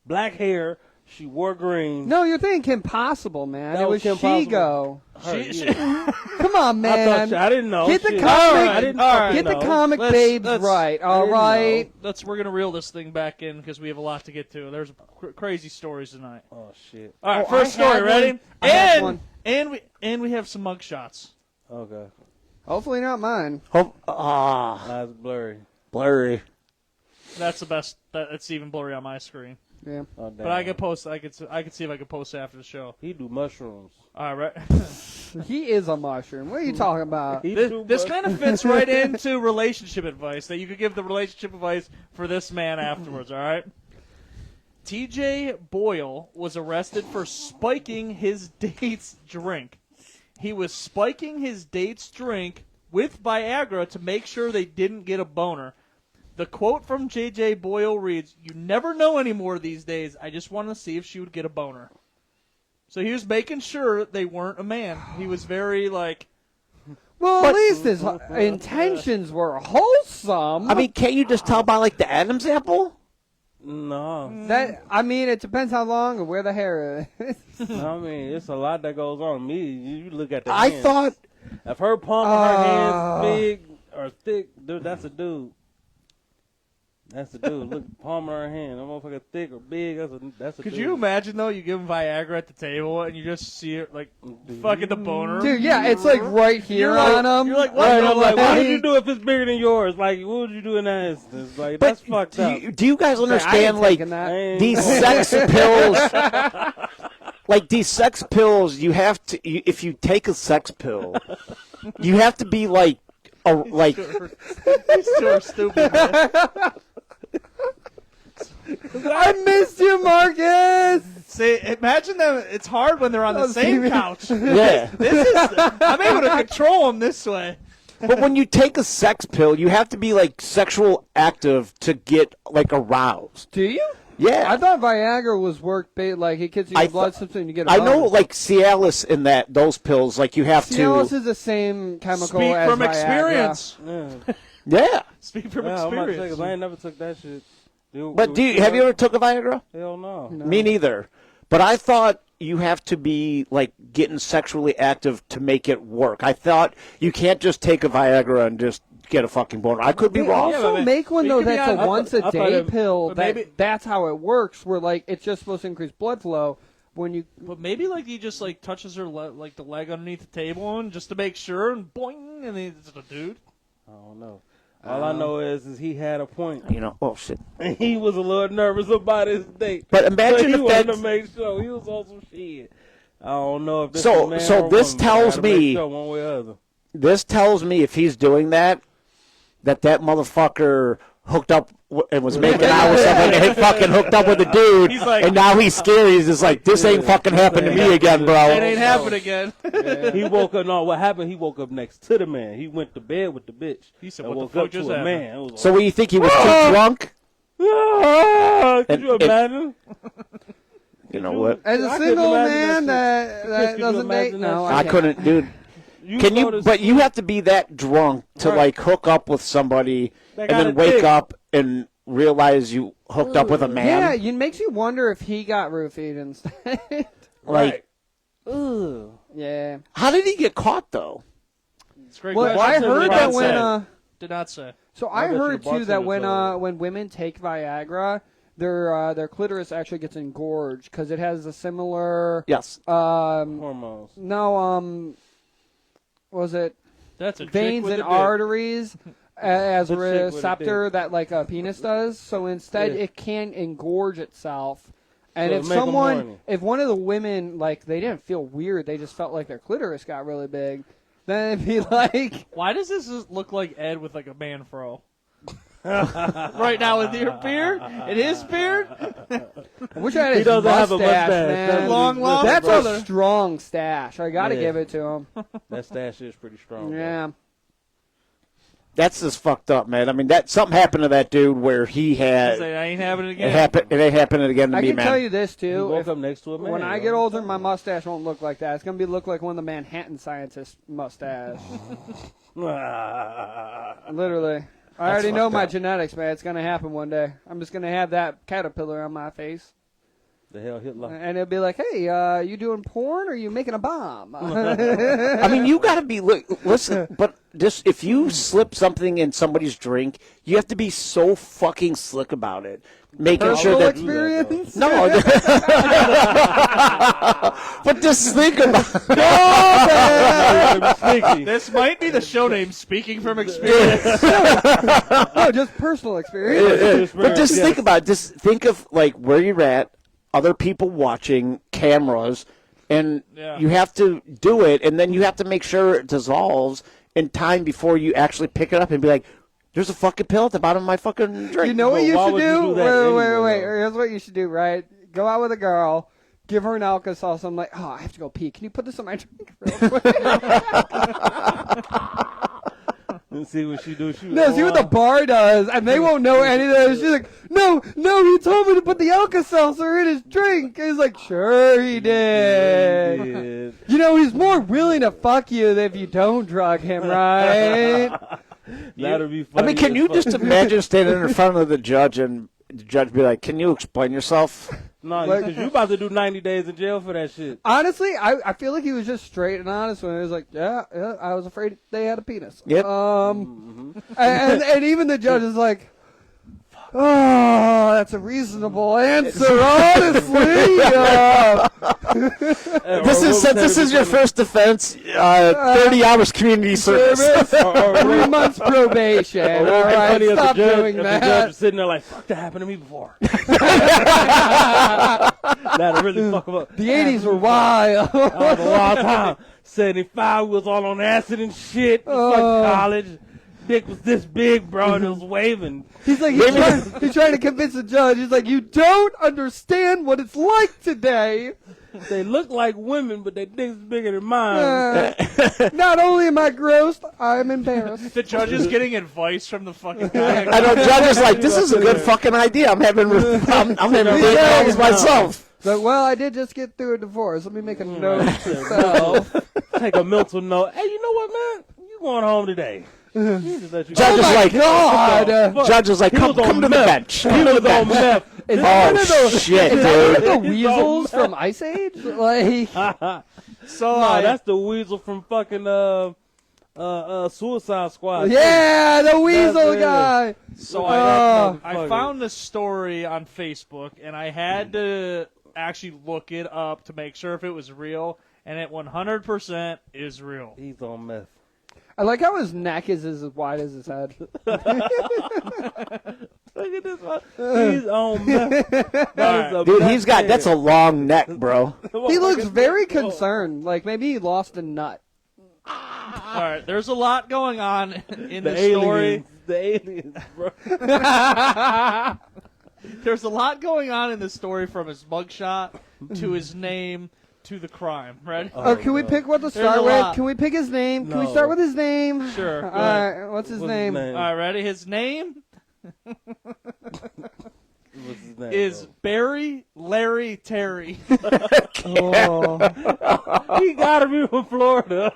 S4: black hair. She wore green.
S3: No, you're thinking Kim Possible, man.
S4: That
S3: It
S4: was
S3: was
S4: Kim
S3: Shigo.
S4: Yeah.
S3: Come on, man.
S4: I didn't know.
S3: Get the
S4: Shit.
S3: comic.
S4: I didn't
S1: all right.
S3: Get the
S4: know.
S3: comic
S1: Let's-
S3: babes
S1: let's-
S3: right.
S4: I
S3: All
S4: didn't
S3: right.
S1: We're gonna reel this thing back in because we have a lot to get to. There's crazy stories tonight.
S4: Oh shit.
S1: All right,
S3: Oh,
S1: first
S3: I had
S1: story. Ready?
S3: one. I had one.
S1: And we have some mug shots.
S4: Okay.
S3: Hopefully not mine.
S4: That's blurry.
S2: Blurry.
S1: That's the best. That's even blurry on my screen.
S3: Yeah.
S4: Oh, damn.
S1: But I could post. I could see if I could post it after the show.
S4: He do mushrooms.
S1: All right.
S3: He is a mushroom. What are you talking about?
S4: He
S1: This,
S4: do
S1: this
S4: mushrooms.
S1: kind of fits right into relationship advice that you could give the relationship advice for this man afterwards. All right. T.J. Boyle was arrested for spiking his date's drink. He was spiking his date's drink with Viagra to make sure they didn't get a boner. The quote from J.J. Boyle reads, "You never know anymore these days. I just want to see if she would get a boner." So he was making sure they weren't a man. He was very like,
S3: Well, at least his intentions were wholesome.
S2: I mean, can't you just tell by like the Adam's apple?
S4: No.
S3: It depends how long and where the hair is.
S4: I mean, it's a lot that goes on. Me, you look at the
S2: I
S4: hands.
S2: thought
S4: If her palm of her hands big or thick, dude, that's a dude. That's the dude. Look, palm of her hand. That motherfucker thick or big. That's a
S1: could
S4: dude.
S1: you imagine though? You give him Viagra at the table and you just see it like fucking the boner.
S3: Dude, yeah, it's like right here
S1: You're like-
S3: on him.
S1: you're like, what?
S4: Right,
S1: the
S4: I'm like,
S1: fuck?
S4: what would you do if it's bigger than yours? Like, what would you do in that instance? Like, that's fucked up.
S2: do you guys
S3: I ain't
S2: understand like
S3: taking that.
S4: Ain't-
S2: these sex pills? Like these sex pills, you have to. If you take a sex pill, you have to be like
S1: These two are stupid. Man.
S3: I missed you, Marcus.
S1: See, imagine them. It's hard when they're on the same couch.
S2: yeah.
S1: This is. I'm able to control them this way.
S2: But when you take a sex pill, you have to be like sexual active to get like aroused.
S3: Do you?
S2: Yeah.
S3: I thought Viagra was like it gets you
S2: I
S3: blood
S2: th-
S3: symptom and you get a
S2: I know,
S3: bonus.
S2: like Cialis in those pills, like you have
S3: Cialis
S2: to.
S3: is the same chemical
S1: Speak
S3: as
S1: from
S3: Viagra.
S1: experience.
S4: Yeah.
S2: Yeah.
S1: Speak from
S4: Yeah, I'm about to say,
S1: experience.
S4: 'cause I ain't never took that shit.
S2: But have you ever took a Viagra?
S4: Hell no.
S2: Me neither. But I thought you have to be like getting sexually active to make it work. I thought you can't just take a Viagra and just get a fucking boner. I could be
S3: They
S2: wrong.
S3: also
S1: but
S3: make one
S1: it
S3: though
S1: could be
S3: that's
S1: on-
S3: a once a
S4: I thought
S3: day
S4: it-
S3: pill.
S1: but maybe-
S3: That's how it works. Where like it's just supposed to increase blood flow when you.
S1: But maybe like he just like touches her like the leg underneath the table and just to make sure and boing and then it's a dude.
S4: I don't know. All I know is he had a point.
S2: You know, oh shit.
S4: And he was a little nervous about his date.
S2: But imagine
S4: he
S2: if
S4: wanted
S2: that.
S4: to make sure. He was on some shit. I don't know if this
S2: So-
S4: is a man
S2: so
S4: or a
S2: this
S4: woman.
S2: tells
S4: I gotta make
S2: me-
S4: sure one way or other.
S2: This tells me if he's doing that motherfucker hooked up and was making out with someone and fucking hooked up with a dude,
S1: He's like-
S2: and now he's scared. He's just like, this ain't fucking happened to me again,
S1: It
S2: bro.
S1: ain't happening again.
S4: He woke up. No, what happened? He woke up next to the man. He went to bed with the bitch.
S1: He said,
S4: and
S1: "What the
S4: woke
S1: fuck
S4: up
S1: just
S4: to a
S1: happened?"
S4: man. It was
S2: So what, you think he was too drunk?
S4: Could
S2: And
S4: you
S2: it-
S4: imagine?
S2: You know what?
S3: As a
S4: I couldn't
S3: single
S4: imagine
S3: man
S4: that
S3: that
S4: Could you
S3: doesn't date,
S4: imagine
S3: no,
S4: that
S2: I
S3: can't.
S2: couldn't, dude. Can you?
S4: notice-
S2: But you have to be that drunk to
S4: Right.
S2: like hook up with somebody
S4: That
S2: and
S4: got
S2: then
S4: a
S2: wake
S4: dick.
S2: up and realize you hooked up with a man.
S3: Yeah, it makes you wonder if he got roofied instead.
S2: Like,
S4: Ugh.
S3: yeah.
S2: how did he get caught though?
S1: It's a great
S3: Well,
S1: question.
S3: I heard
S1: Did
S3: that
S1: not
S3: when
S1: say. Did not say.
S3: So
S4: I
S3: I
S4: bet you
S3: heard
S4: the
S3: too that
S4: bartender
S3: when women take Viagra, their clitoris actually gets engorged because it has a similar
S2: Yes.
S4: Hormones.
S3: was it
S1: That's a chick
S3: veins
S1: with
S3: and
S1: a dick.
S3: arteries as a
S4: The chick with a
S3: receptor that like a penis does. So instead,
S4: Yeah.
S3: it can engorge itself. And
S4: So
S3: if
S4: to make 'em
S3: someone,
S4: horny.
S3: if one of the women like they didn't feel weird, they just felt like their clitoris got really big, then it'd be like,
S1: Why does this look like Ed with like a man fro? Right now with your beard and his beard,
S3: I wish I had
S4: He
S3: his
S4: doesn't have a
S3: mustache,
S4: mustache.
S3: man.
S4: That's
S1: long, long
S3: That's
S1: brother.
S3: a strong stash. I got to
S4: Yeah.
S3: give it to him.
S4: That stash is pretty strong. bro.
S3: Yeah.
S2: That's just fucked up, man. I mean, that something happened to that dude where he had.
S1: Say, I ain't having it again.
S2: It ain't happening again to
S3: I
S2: me,
S3: can
S2: man.
S3: tell you this
S4: He
S3: too.
S4: woke up next to a man.
S3: When I get older, my mustache won't look like that. It's gonna look like one of the Manhattan scientists' mustache. Literally. I already know my genetics, man. It's gonna happen one day. I'm just gonna have that caterpillar on my face.
S4: The hell Hitler.
S3: And it'll be like, hey, you doing porn or you making a bomb?
S2: I mean, you got to be listen, but just if you slip something in somebody's drink, you have to be so fucking slick about it, making sure
S3: Personal
S2: that
S3: experience?
S2: no. But just think about.
S1: This might be the show name. Speaking from experience.
S3: No, just personal experience.
S2: But just think about it. Just think of like where you're at, other people watching, cameras, and you have to do it, and then you have to make sure it dissolves in time before you actually pick it up and be like, there's a fucking pill at the bottom of my fucking drink.
S3: You know what
S4: But
S3: you
S4: why
S3: should
S4: would you
S3: do?
S4: do that
S3: Wait.
S4: anyway,
S3: Here's what you should do, right? Go out with a girl, give her an Alka-Seltzer. I'm like, oh, I have to go pee. Can you put this in my drink real quick?
S4: And see what she do.
S3: No, see what the bar does, and they won't know any of this. She's like, no, he told me to put the Alka-Seltzer in his drink. He's like, sure he did. You know, he's more willing to fuck you if you don't drug him, right?
S4: That'd be funny.
S2: I mean, can you just imagine standing in front of the judge and the judge be like, can you explain yourself?
S4: No,
S3: Like-
S4: because you about to do 90 days in jail for that shit.
S3: Honestly, I feel like he was just straight and honest when he was like, yeah, I was afraid they had a penis.
S2: Yep.
S3: And even the judge is like, oh, that's a reasonable answer, honestly.
S2: Since this is your first defense, 30 hours community service.
S3: 3 months probation. All right,
S4: Funny if
S3: stop
S4: the judge,
S3: doing
S4: if the judge
S3: that.
S4: was sitting there like, fuck, that happened to me before. That'd really fuck him up.
S3: The 80s were wild.
S4: That was a long time. 75 was all on acid and shit. Fucking college. Dick was this big, bro, and it was waving.
S3: He's like, he's trying to convince the judge. He's like, you don't understand what it's like today.
S4: They look like women, but their dicks bigger than mine.
S3: Not only am I gross, I'm embarrassed.
S1: The judge is getting advice from the fucking guy.
S2: I know judge is like, this is a good fucking idea. I'm having big problems myself.
S3: So, well, I did just get through a divorce. Let me make a note to self.
S4: Take a mental note. Hey, you know what, man? You going home today.
S2: Judge is
S3: my God.
S2: Judge is like, come to the bench.
S4: He was on meth.
S3: Is that one of those,
S2: shit,
S3: is that one of
S2: dude.
S3: the weasels from Ice Age? Like,
S1: So
S4: No, that's the weasel from fucking Suicide Squad.
S3: yeah, the weasel
S4: That's it.
S3: guy.
S1: So
S3: Oh.
S1: I found this story on Facebook, and I had to actually look it up to make sure if it was real, and it 100% is real.
S4: He's on meth.
S3: I like how his neck is as wide as his head.
S4: Look at this one. He's on meth. That is a
S2: Dude,
S4: meth
S2: that's a long neck, bro.
S3: He looks very concerned. Like maybe he lost a nut.
S1: All right, there's a lot going on in
S4: The
S1: the story.
S4: aliens. The aliens, bro.
S1: There's a lot going on in this story, from his mugshot to his name to the crime. Right?
S3: Can we pick what to
S1: There's
S3: start
S1: a
S3: with?
S1: lot.
S3: Can we pick his name? Can we
S4: No.
S3: start with his name?
S1: Sure.
S3: All right. What's his name?
S1: All right, ready? His name
S4: What's his name?
S1: is Barry Larry Terry.
S3: Oh.
S4: He gotta be from Florida.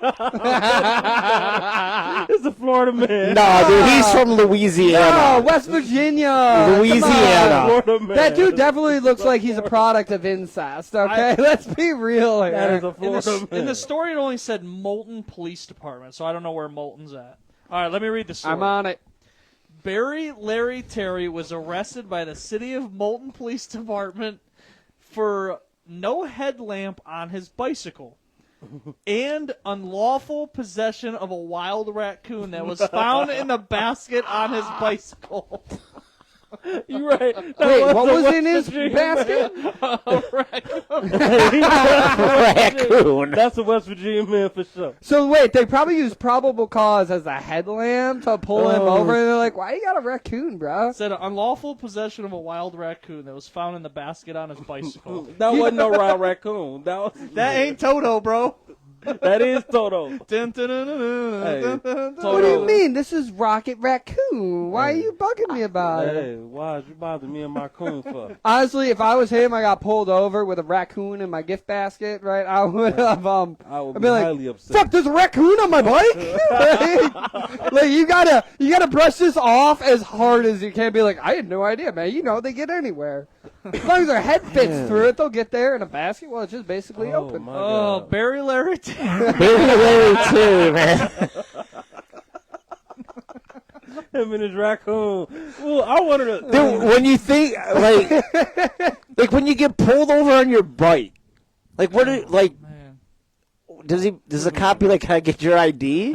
S4: It's a Florida man.
S2: No, dude, he's from Louisiana.
S3: Oh, West Virginia.
S2: Louisiana.
S3: Come on.
S4: Florida man.
S3: That dude definitely looks like he's a product of incest. Okay, let's be real
S4: That
S3: here.
S4: is a Florida man.
S1: In the story, it only said Moulton Police Department, so I don't know where Moulton's at. All right, let me read the story.
S3: I'm on it.
S1: Barry Larry Terry was arrested by the City of Moulton Police Department for no headlamp on his bicycle and unlawful possession of a wild raccoon that was found in the basket on his bicycle.
S4: You're right.
S3: Wait, what was in his basket?
S2: Raccoon.
S4: That's a West Virginia man for sure.
S3: So wait, they probably used probable cause as a headlamp to pull him over. And they're like, "Why you got a raccoon, bro?"
S1: It said unlawful possession of a wild raccoon that was found in the basket on his bicycle.
S4: That wasn't no wild raccoon.
S1: That ain't Toto, bro.
S4: That is Toto.
S1: Dun, dun, dun, dun, dun,
S4: Hey,
S1: dun, dun, dun.
S3: What do you
S4: Toto.
S3: mean? This is Rocket Raccoon. Why are you bugging me about it?
S4: Hey, why did you bother me and my coon for?
S3: Honestly, if I was him, I got pulled over with a raccoon in my gift basket, right? I would have
S4: I would
S3: I'd
S4: be
S3: like,
S4: highly upset.
S3: fuck, there's a raccoon on my bike. Right? Like you gotta brush this off as hard as you can. Be like, I had no idea, man. You know they get anywhere. As long as their head fits through it, they'll get there in a basket. Well, it's just basically open.
S4: My
S1: Oh,
S4: God.
S1: Barry Larry.
S2: Barry too, man.
S4: Him and his raccoon. Ooh, I wanted to.
S2: Dude, when you think like when you get pulled over on your bike, like what? Like
S1: Man.
S2: does the cop be like, "Can I get your ID?"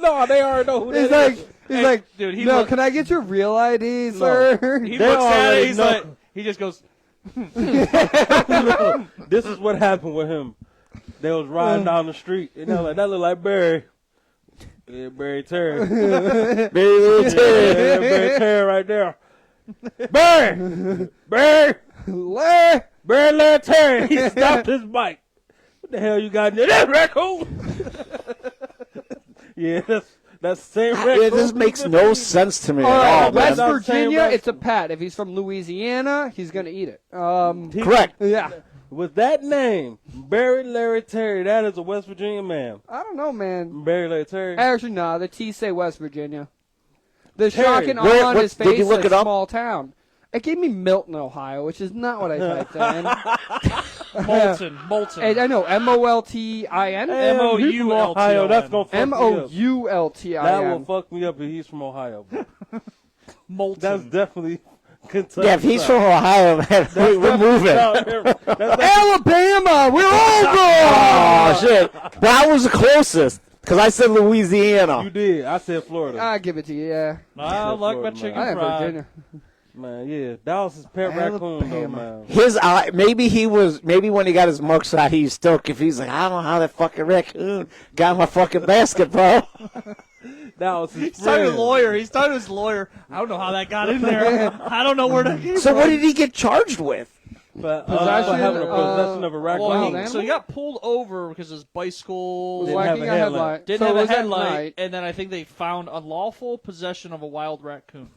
S4: No, they already know who
S3: He's
S4: that
S3: like,
S4: is.
S3: he's like,
S1: dude, he
S3: no,
S1: look-
S3: can I get your real ID, sir?
S1: He
S4: They
S1: looks at
S4: already
S1: it. He's
S4: know.
S1: like, he just goes.
S4: This is what happened with him. They was riding down the street, and they're like, "That look like Barry." Yeah, Barry Terry.
S2: Barry Little
S4: Yeah,
S2: Terry.
S4: Barry Terry right there. Barry,
S3: Larry.
S4: Larry Terry. He stopped his bike. What the hell you got in there? That raccoon. Yeah, that's the same raccoon.
S2: Yeah, this makes no sense to me
S3: All
S2: at
S3: right,
S2: all,
S3: West
S2: man.
S4: That's the same
S3: Virginia,
S4: raccoon.
S3: it's a pat. If he's from Louisiana, he's gonna eat it.
S2: Correct.
S3: Yeah.
S4: With that name, Barry Larry Terry, that is a West Virginia man.
S3: I don't know, man.
S4: Barry Larry Terry.
S3: Actually, no. The T say West Virginia. The
S4: Terry.
S3: shocking
S2: Where-
S3: on
S2: what-
S3: his
S2: did you
S3: face
S2: look
S3: is
S2: it up?
S3: small town. It gave me Milton, Ohio, which is not what I typed in.
S1: Molten.
S3: And I know Moltin.
S4: Hey, he's from Ohio. That's gonna fuck me up.
S3: Moultin.
S4: That will fuck me up if he's from Ohio. Bro.
S1: Molten.
S4: That's definitely Kentucky.
S2: Yeah, if he's from Ohio, man, we're moving.
S3: Alabama, we're over.
S2: Oh shit! That was the closest because I said Louisiana.
S4: You did. I said Florida.
S3: I give it to you. Yeah,
S1: I like my
S4: Florida,
S1: chicken
S3: I am
S1: fried.
S3: Virginia.
S4: Man, yeah. That was his pet raccoon, though,
S3: Alabama.
S4: man.
S2: His eye, maybe when he got his mugshot, he was still confused. Like, I don't know how that fucking raccoon got in my fucking basket, bro.
S4: That was his
S1: He's talking to
S4: friend.
S1: the lawyer. He's talking to his lawyer. I don't know how that got in there. I don't know where that came
S2: So
S1: from.
S2: what did he get charged with?
S4: But,
S3: Possession,
S4: having a possession of a raccoon.
S1: Well,
S3: Wild
S1: so he got pulled over because his bicycle
S3: Was
S4: Didn't have
S3: lacking
S4: a
S3: a
S4: headlight.
S3: headlight.
S1: didn't
S3: So
S1: have
S3: it
S1: a
S3: was at
S1: headlight,
S3: night.
S1: and then I think they found unlawful possession of a wild raccoon.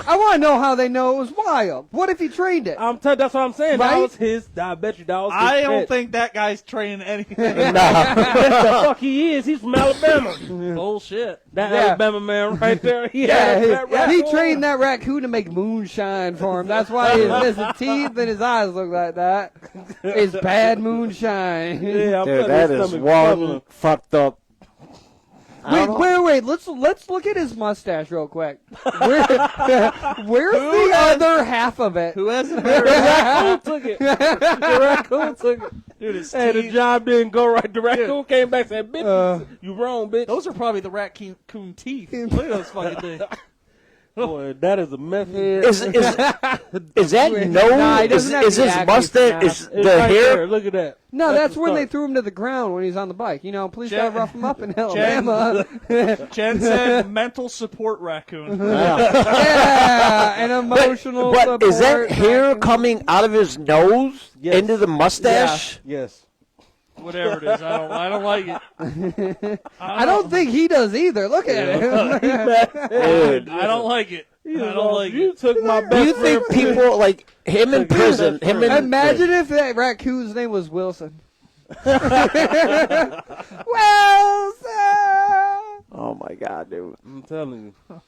S3: I want to know how they know it was wild. What if he trained it?
S4: That's what I'm saying. That
S3: Right?
S4: was his. I bet you that was his
S1: I don't
S4: pet.
S1: think that guy's training anything.
S4: Yes, the fuck he is. He's from Alabama.
S1: Bullshit.
S4: That
S3: Yeah.
S4: Alabama man right there. He
S3: Yeah,
S4: had that
S3: he
S4: raccoon.
S3: trained that raccoon to make moonshine for him. That's why his missing teeth and his eyes look like that. It's bad moonshine.
S4: Yeah, I'm
S2: Dude,
S4: telling
S2: that
S4: you,
S2: is
S4: stomach
S2: one
S4: bubbling.
S2: fucked up. I don't know.
S3: Wait. Let's look at his mustache real quick. Where's the other half of it?
S1: Who has a
S4: The
S1: better
S4: raccoon took it. The raccoon took it.
S1: Dude, his
S4: Hey, the
S1: teeth.
S4: job didn't go right. The raccoon came back and said, "Bitch, you wrong, bitch."
S1: Those are probably the raccoon teeth. Look at those fucking things.
S4: Boy, that is a method.
S2: Is that
S3: Nah, he
S2: nose?
S3: doesn't have
S2: Is
S3: the
S2: his
S3: acne
S2: mustache?
S3: snap.
S2: Is
S4: It's
S2: the
S4: right
S2: hair?
S4: there. Look at that.
S3: No, that's
S4: the
S3: when they
S4: start.
S3: threw him to the ground when he's on the bike. You know, please
S1: Jen-
S3: don't rough him up in Alabama.
S1: Jen said mental support raccoon.
S3: Yeah, an emotional
S2: But
S3: support.
S2: is that hair
S3: raccoon.
S2: coming out of his nose
S4: Yes.
S2: into the mustache?
S4: Yes.
S1: Whatever it is, I don't like it.
S3: I don't think he does either. Look at him.
S2: Dude.
S1: I don't like it. I don't like
S4: You
S1: it.
S4: took my
S2: Do
S4: best
S2: you think
S4: friend.
S2: people like him in prison? Him in
S3: Imagine if that raccoon's name was Wilson. Wilson.
S2: Oh my god, dude!
S4: I'm telling you.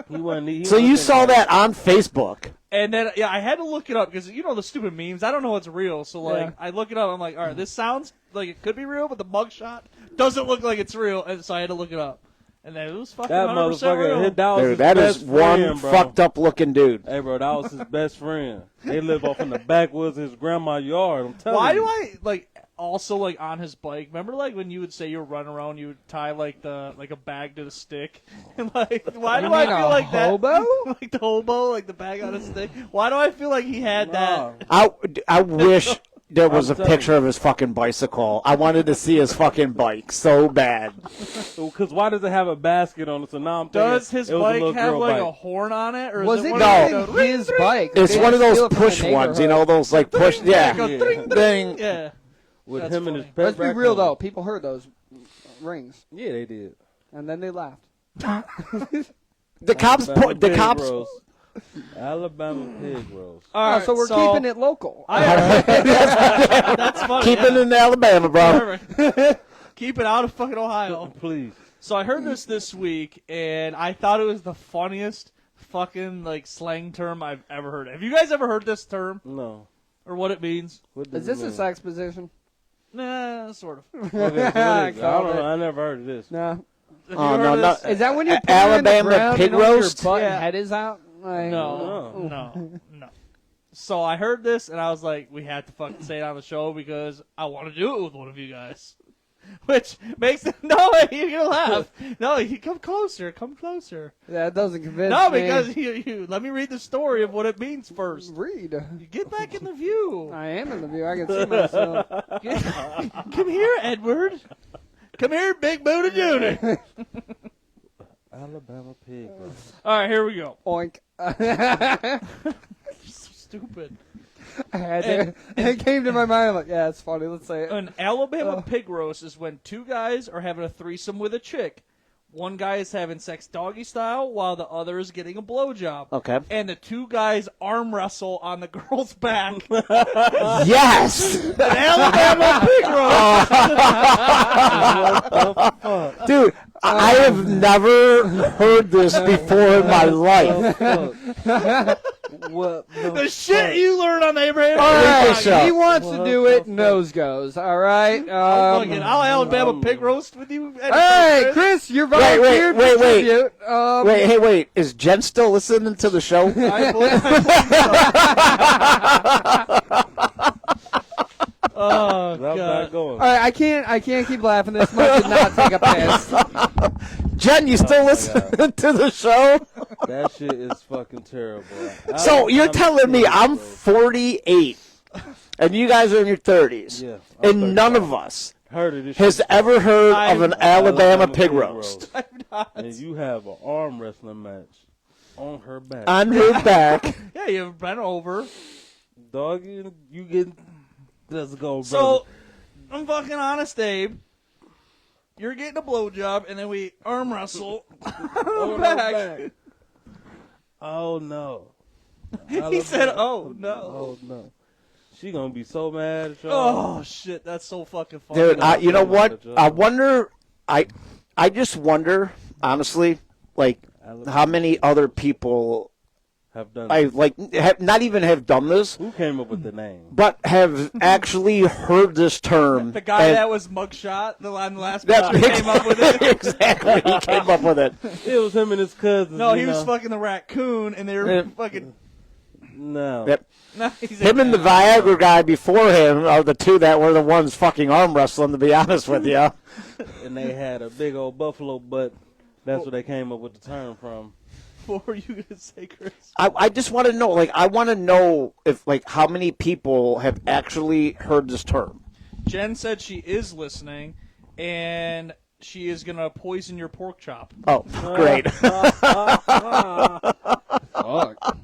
S4: He wasn't. He
S2: So you
S4: wasn't
S2: saw
S4: thinking
S2: that on Facebook?
S1: And then, yeah, I had to look it up because, you know, the stupid memes. I don't know what's real. So, like,
S3: Yeah.
S1: I look it up. I'm like, all right, this sounds like it could be real, but the mugshot doesn't look like it's real. And so I had to look it up. And then it was fucking
S4: That
S1: 100%
S4: motherfucker.
S1: real.
S4: That was
S2: Dude,
S4: his
S2: that
S4: best
S2: is one
S4: friend, bro.
S2: fucked up looking dude.
S4: Hey, bro, that was his best friend. They live off in the backwoods of his grandma's yard. I'm telling
S1: Why
S4: you.
S1: do I, like, also, like, on his bike, remember, like, when you would say you were running around, you would tie, like, a bag to the stick? And, like, why do
S3: You
S1: I
S3: mean
S1: feel
S3: a
S1: like
S3: hobo?
S1: that? Like, the hobo, like, the bag on a stick? Why do I feel like he had that?
S4: Nah.
S2: I wish there was
S4: I'm
S2: a
S4: telling
S2: picture of his fucking bicycle. I wanted to see his fucking bike so bad.
S4: Because why does it have a basket on it? So now I'm thinking
S1: Does his
S4: it was a
S1: bike
S4: little
S1: have
S4: girl
S1: like
S4: bike.
S1: a horn on it, or
S3: Was
S1: is
S3: it
S1: it one
S2: No.
S1: of those
S3: even his bike?
S2: It's
S3: They
S2: one of
S3: steal
S2: those
S3: it from the
S2: push ones, you know,
S3: neighborhood.
S2: those like push, yeah.
S1: Go ding,
S2: Ding.
S1: Yeah.
S4: With
S1: That's
S4: him and his
S1: funny.
S4: pet
S3: Let's be real
S4: raccoon.
S3: though. People heard those rings,
S4: Yeah, they did.
S3: and then they laughed.
S2: The cops,
S4: Alabama
S2: the
S4: pig
S2: cops.
S4: roast. Alabama pig roast.
S1: All right,
S3: so we're keeping it local.
S1: That's funny.
S2: Keep it in Alabama, bro.
S1: Perfect. Keep it out of fucking Ohio.
S4: Please.
S1: So I heard this week, and I thought it was the funniest fucking like slang term I've ever heard. Have you guys ever heard this term
S4: No.
S1: or what it means?
S4: What does
S3: Is this
S4: it
S3: a
S4: mean?
S3: sex position?
S1: Nah, sort of.
S4: Okay, so what is it? I
S3: Called
S4: don't
S3: it.
S4: know. I never heard of this.
S3: No.
S1: Have you
S2: Oh,
S1: heard
S2: no,
S1: of
S2: no.
S1: this?
S3: Is that when you put
S2: Alabama
S3: her in the ground
S2: pig
S3: and only
S2: roast?
S3: your butt
S1: Yeah.
S3: and head is out? Like,
S1: No. So I heard this, and I was like, we had to fucking say it on the show because I want to do it with one of you guys. Which makes it, no, you're going to laugh. No, you come closer.
S3: That doesn't convince
S1: No,
S3: me.
S1: because you let me read the story of what it means first.
S3: Read.
S1: You get back in the view.
S3: I am in the view. I can see myself.
S1: Come here, Edward. Come here, Big Booty Judy.
S4: Alabama pig roast.
S1: All right, here we go.
S3: Oink.
S1: So stupid.
S3: I had to. It came to my mind. I'm like, yeah, it's funny. Let's say it.
S1: An Alabama pig roast is when two guys are having a threesome with a chick. One guy is having sex doggy style while the other is getting a blowjob.
S2: Okay.
S1: And the two guys arm wrestle on the girl's back.
S2: Yes!
S1: An Alabama pig roast.
S2: Dude, I have never heard this before in my life.
S4: What
S1: The shit you learn on the Abraham.
S3: All right,
S2: This up.
S3: he wants to do it. Nose goes. All right.
S1: I'll Alabama pig roast with you.
S3: Hey, Chris, you're volunteered
S2: wait,
S3: to
S2: wait.
S3: tribute.
S2: Wait. Is Jen still listening to the show?
S1: I believe Oh
S4: How's that going?
S3: All right, I can't keep laughing this much and not take a piss.
S2: Jen, you still listening to the show?
S4: That shit is fucking terrible.
S2: So you're
S4: Alabama
S2: telling me
S4: pig
S2: I'm
S4: roast.
S2: 48, and you guys are in your 30s,
S4: Yeah, I'm
S2: and none
S4: 35.
S2: of us
S4: Heard of this
S2: has
S4: shit.
S2: ever heard of an Alabama pig
S4: pig
S2: roast.
S4: And you have an arm wrestling match on her back.
S2: On her back.
S1: Yeah, you've been over.
S4: Doggy, you get. Let's go, brother.
S1: So, I'm fucking honest, Abe. You're getting a blowjob, and then we arm wrestle on
S4: On
S1: the
S4: her
S1: back.
S4: back. Oh no.
S1: He said, "Oh no."
S4: Oh no. She gonna be so mad at y'all.
S1: Oh shit, that's so fucking funny.
S2: Dude, you know what? I wonder. I just wonder, honestly, like how many other people
S4: Have done.
S2: not even have done this,
S4: Who came up with the name?
S2: but have actually heard this term.
S1: the guy
S2: and-
S1: that was mugshot, the last
S2: that
S1: picture came up with it.
S2: exactly, he came up with it.
S4: It was him and his cousins.
S1: No,
S4: you
S1: he was
S4: know.
S1: fucking the raccoon, and they were
S2: Yeah.
S1: fucking.
S4: No.
S2: Yep.
S1: No, he's
S2: Him and the Viagra guy before him are the two that were the ones fucking arm wrestling, to be honest with you.
S4: And they had a big old buffalo butt. That's where they came up with the term from.
S1: What were you gonna say, Chris?
S2: I just want to know, I want to know if, how many people have actually heard this term.
S1: Jen said she is listening, and she is gonna poison your pork chop.
S2: Oh, great.
S3: Fuck.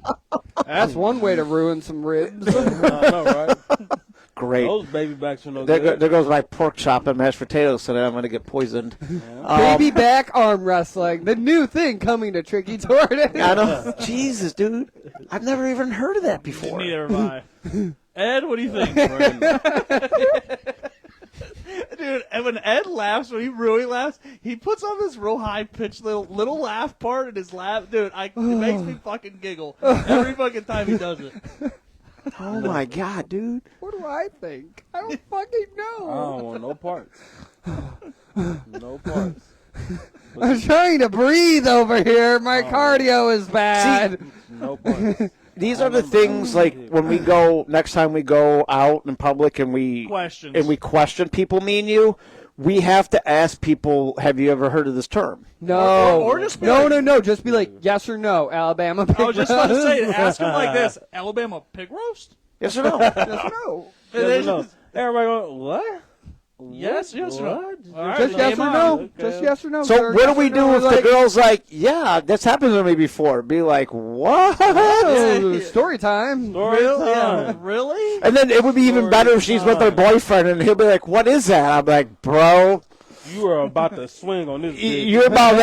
S3: That's one way to ruin some ribs.
S4: I know, right?
S2: Great.
S4: Those baby backs are no
S2: There
S4: good.
S2: goes my pork chop and mashed potatoes today. I'm going to get poisoned.
S3: Baby back arm wrestling, the new thing coming to Tricky Tortoise.
S2: I know. Jesus, dude. I've never even heard of that before.
S1: Neither have I. Ed, what do you think? Dude, and when Ed laughs, when he really laughs, he puts on this real high-pitched little laugh part in his laugh. Dude, it makes me fucking giggle every fucking time he does it.
S2: Oh, my God, dude.
S3: What do I think? I don't fucking
S4: I
S3: know.
S4: don't want no parts. No parts.
S3: I'm trying to breathe over here. My cardio is bad.
S4: No parts.
S2: These are the things, when we go, next time we go out in public and we question people, me and you, we have to ask people, have you ever heard of this term?
S3: No.
S1: Or just be
S3: no,
S1: like-
S3: no. Just be like, yes or no, Alabama pig
S1: I was just about to say,
S3: roast.
S1: ask him like this: Alabama pig roast?
S2: Yes or no?
S3: Yes or no.
S4: Yes or no? Everybody going, what?
S1: Yes or no?
S4: What?
S1: All right,
S3: Just
S1: it
S3: yes
S1: came
S3: or
S1: out.
S3: no.
S4: Okay.
S3: Just yes or no.
S2: So
S3: sir.
S2: what do
S3: Yes
S2: we
S3: or no.
S2: do if the girl's like, yeah, that's happened to me before? Be like, what?
S3: Oh, story time.
S4: Story
S1: Really?
S4: time.
S1: Really?
S2: And then it would be even
S4: Story
S2: better if she's with her
S4: time.
S2: boyfriend and he'll be like, what is that? I'm like, bro,
S4: You are about to swing on this bitch.
S2: you're about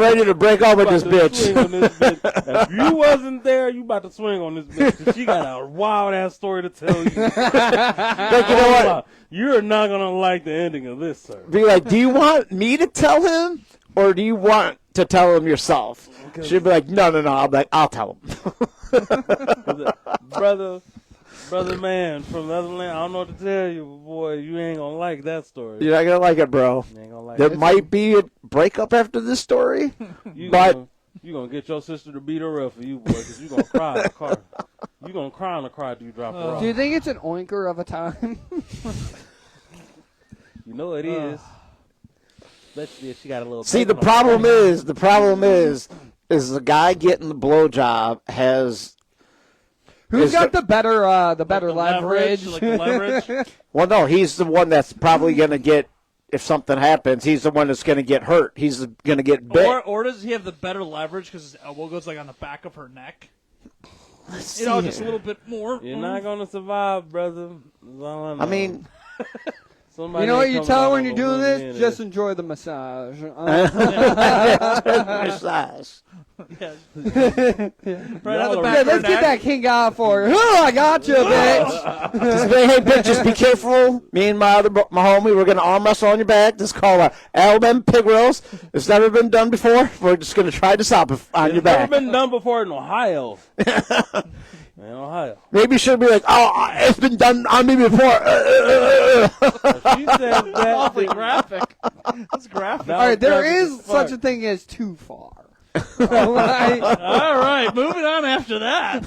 S2: ready to break up with this
S4: About to swing on
S2: bitch.
S4: this bitch. If you wasn't there, you about to swing on this bitch. 'Cause she got a wild ass story to tell you.
S2: Like, you know what?
S4: You're not gonna like the ending of this, sir.
S2: Be like, do you want me to tell him or do you want to tell him yourself? She'd be like, no. I'm like, I'll tell him.
S4: Brother man from the other land, I don't know what to tell you, but boy, you ain't gonna like that story.
S2: You're not going to like it, bro.
S4: You ain't gonna like
S2: There
S4: it.
S2: might be a breakup after this story, but
S4: You gonna get your sister to beat her up for you, boy, because you gonna cry in the car. You gonna cry in the car after you drop her off.
S3: Do you think it's an oinker of a time?
S4: You know it is. Especially if she got a little.
S2: see,
S4: baby
S2: the
S4: on
S2: problem
S4: her.
S2: is the guy getting the blowjob has.
S3: Who's
S2: Is
S3: got
S2: there-
S3: the better
S1: Like
S3: leverage?
S1: Like the leverage?
S2: Well, no, he's the one that's probably going to get. If something happens, he's the one that's going to get hurt. He's going to get bit.
S1: Or does he have the better leverage because his elbow goes like on the back of her neck?
S2: Let's
S1: You know,
S2: see
S1: just a
S2: here.
S1: little bit more.
S4: You're not gonna survive, brother. That's all I know.
S2: I mean,
S4: Somebody
S3: You know what
S4: ain't
S3: you
S4: coming
S3: tell her
S4: out
S3: when
S4: of
S3: you're
S4: a
S3: doing
S4: win-win
S3: this?
S4: in
S3: Just
S4: it.
S3: enjoy the massage.
S2: massage.
S1: Yeah.
S4: Y'all
S1: Right on the
S4: are-
S1: back
S3: Yeah,
S1: of her
S3: let's get
S1: neck.
S3: that king out for you. Oh, I got you, bitch.
S2: Just be, hey, bitches, be careful. Me and my homie, we're going to arm wrestle on your back. This is called Alabama Pig Roast. It's never been done before. We're just going to try this out on your
S4: It's never
S2: back.
S4: been done before in Ohio. In Ohio.
S2: Maybe you should be like, oh, it's been done on me before.
S4: If she says that,
S1: Awfully
S4: then-
S1: graphic. That's graphic.
S4: that
S3: All right,
S4: was
S3: there
S4: graphic
S3: is
S4: as
S3: such
S4: fuck.
S3: a thing as too far. All right.
S1: All right, moving on after that.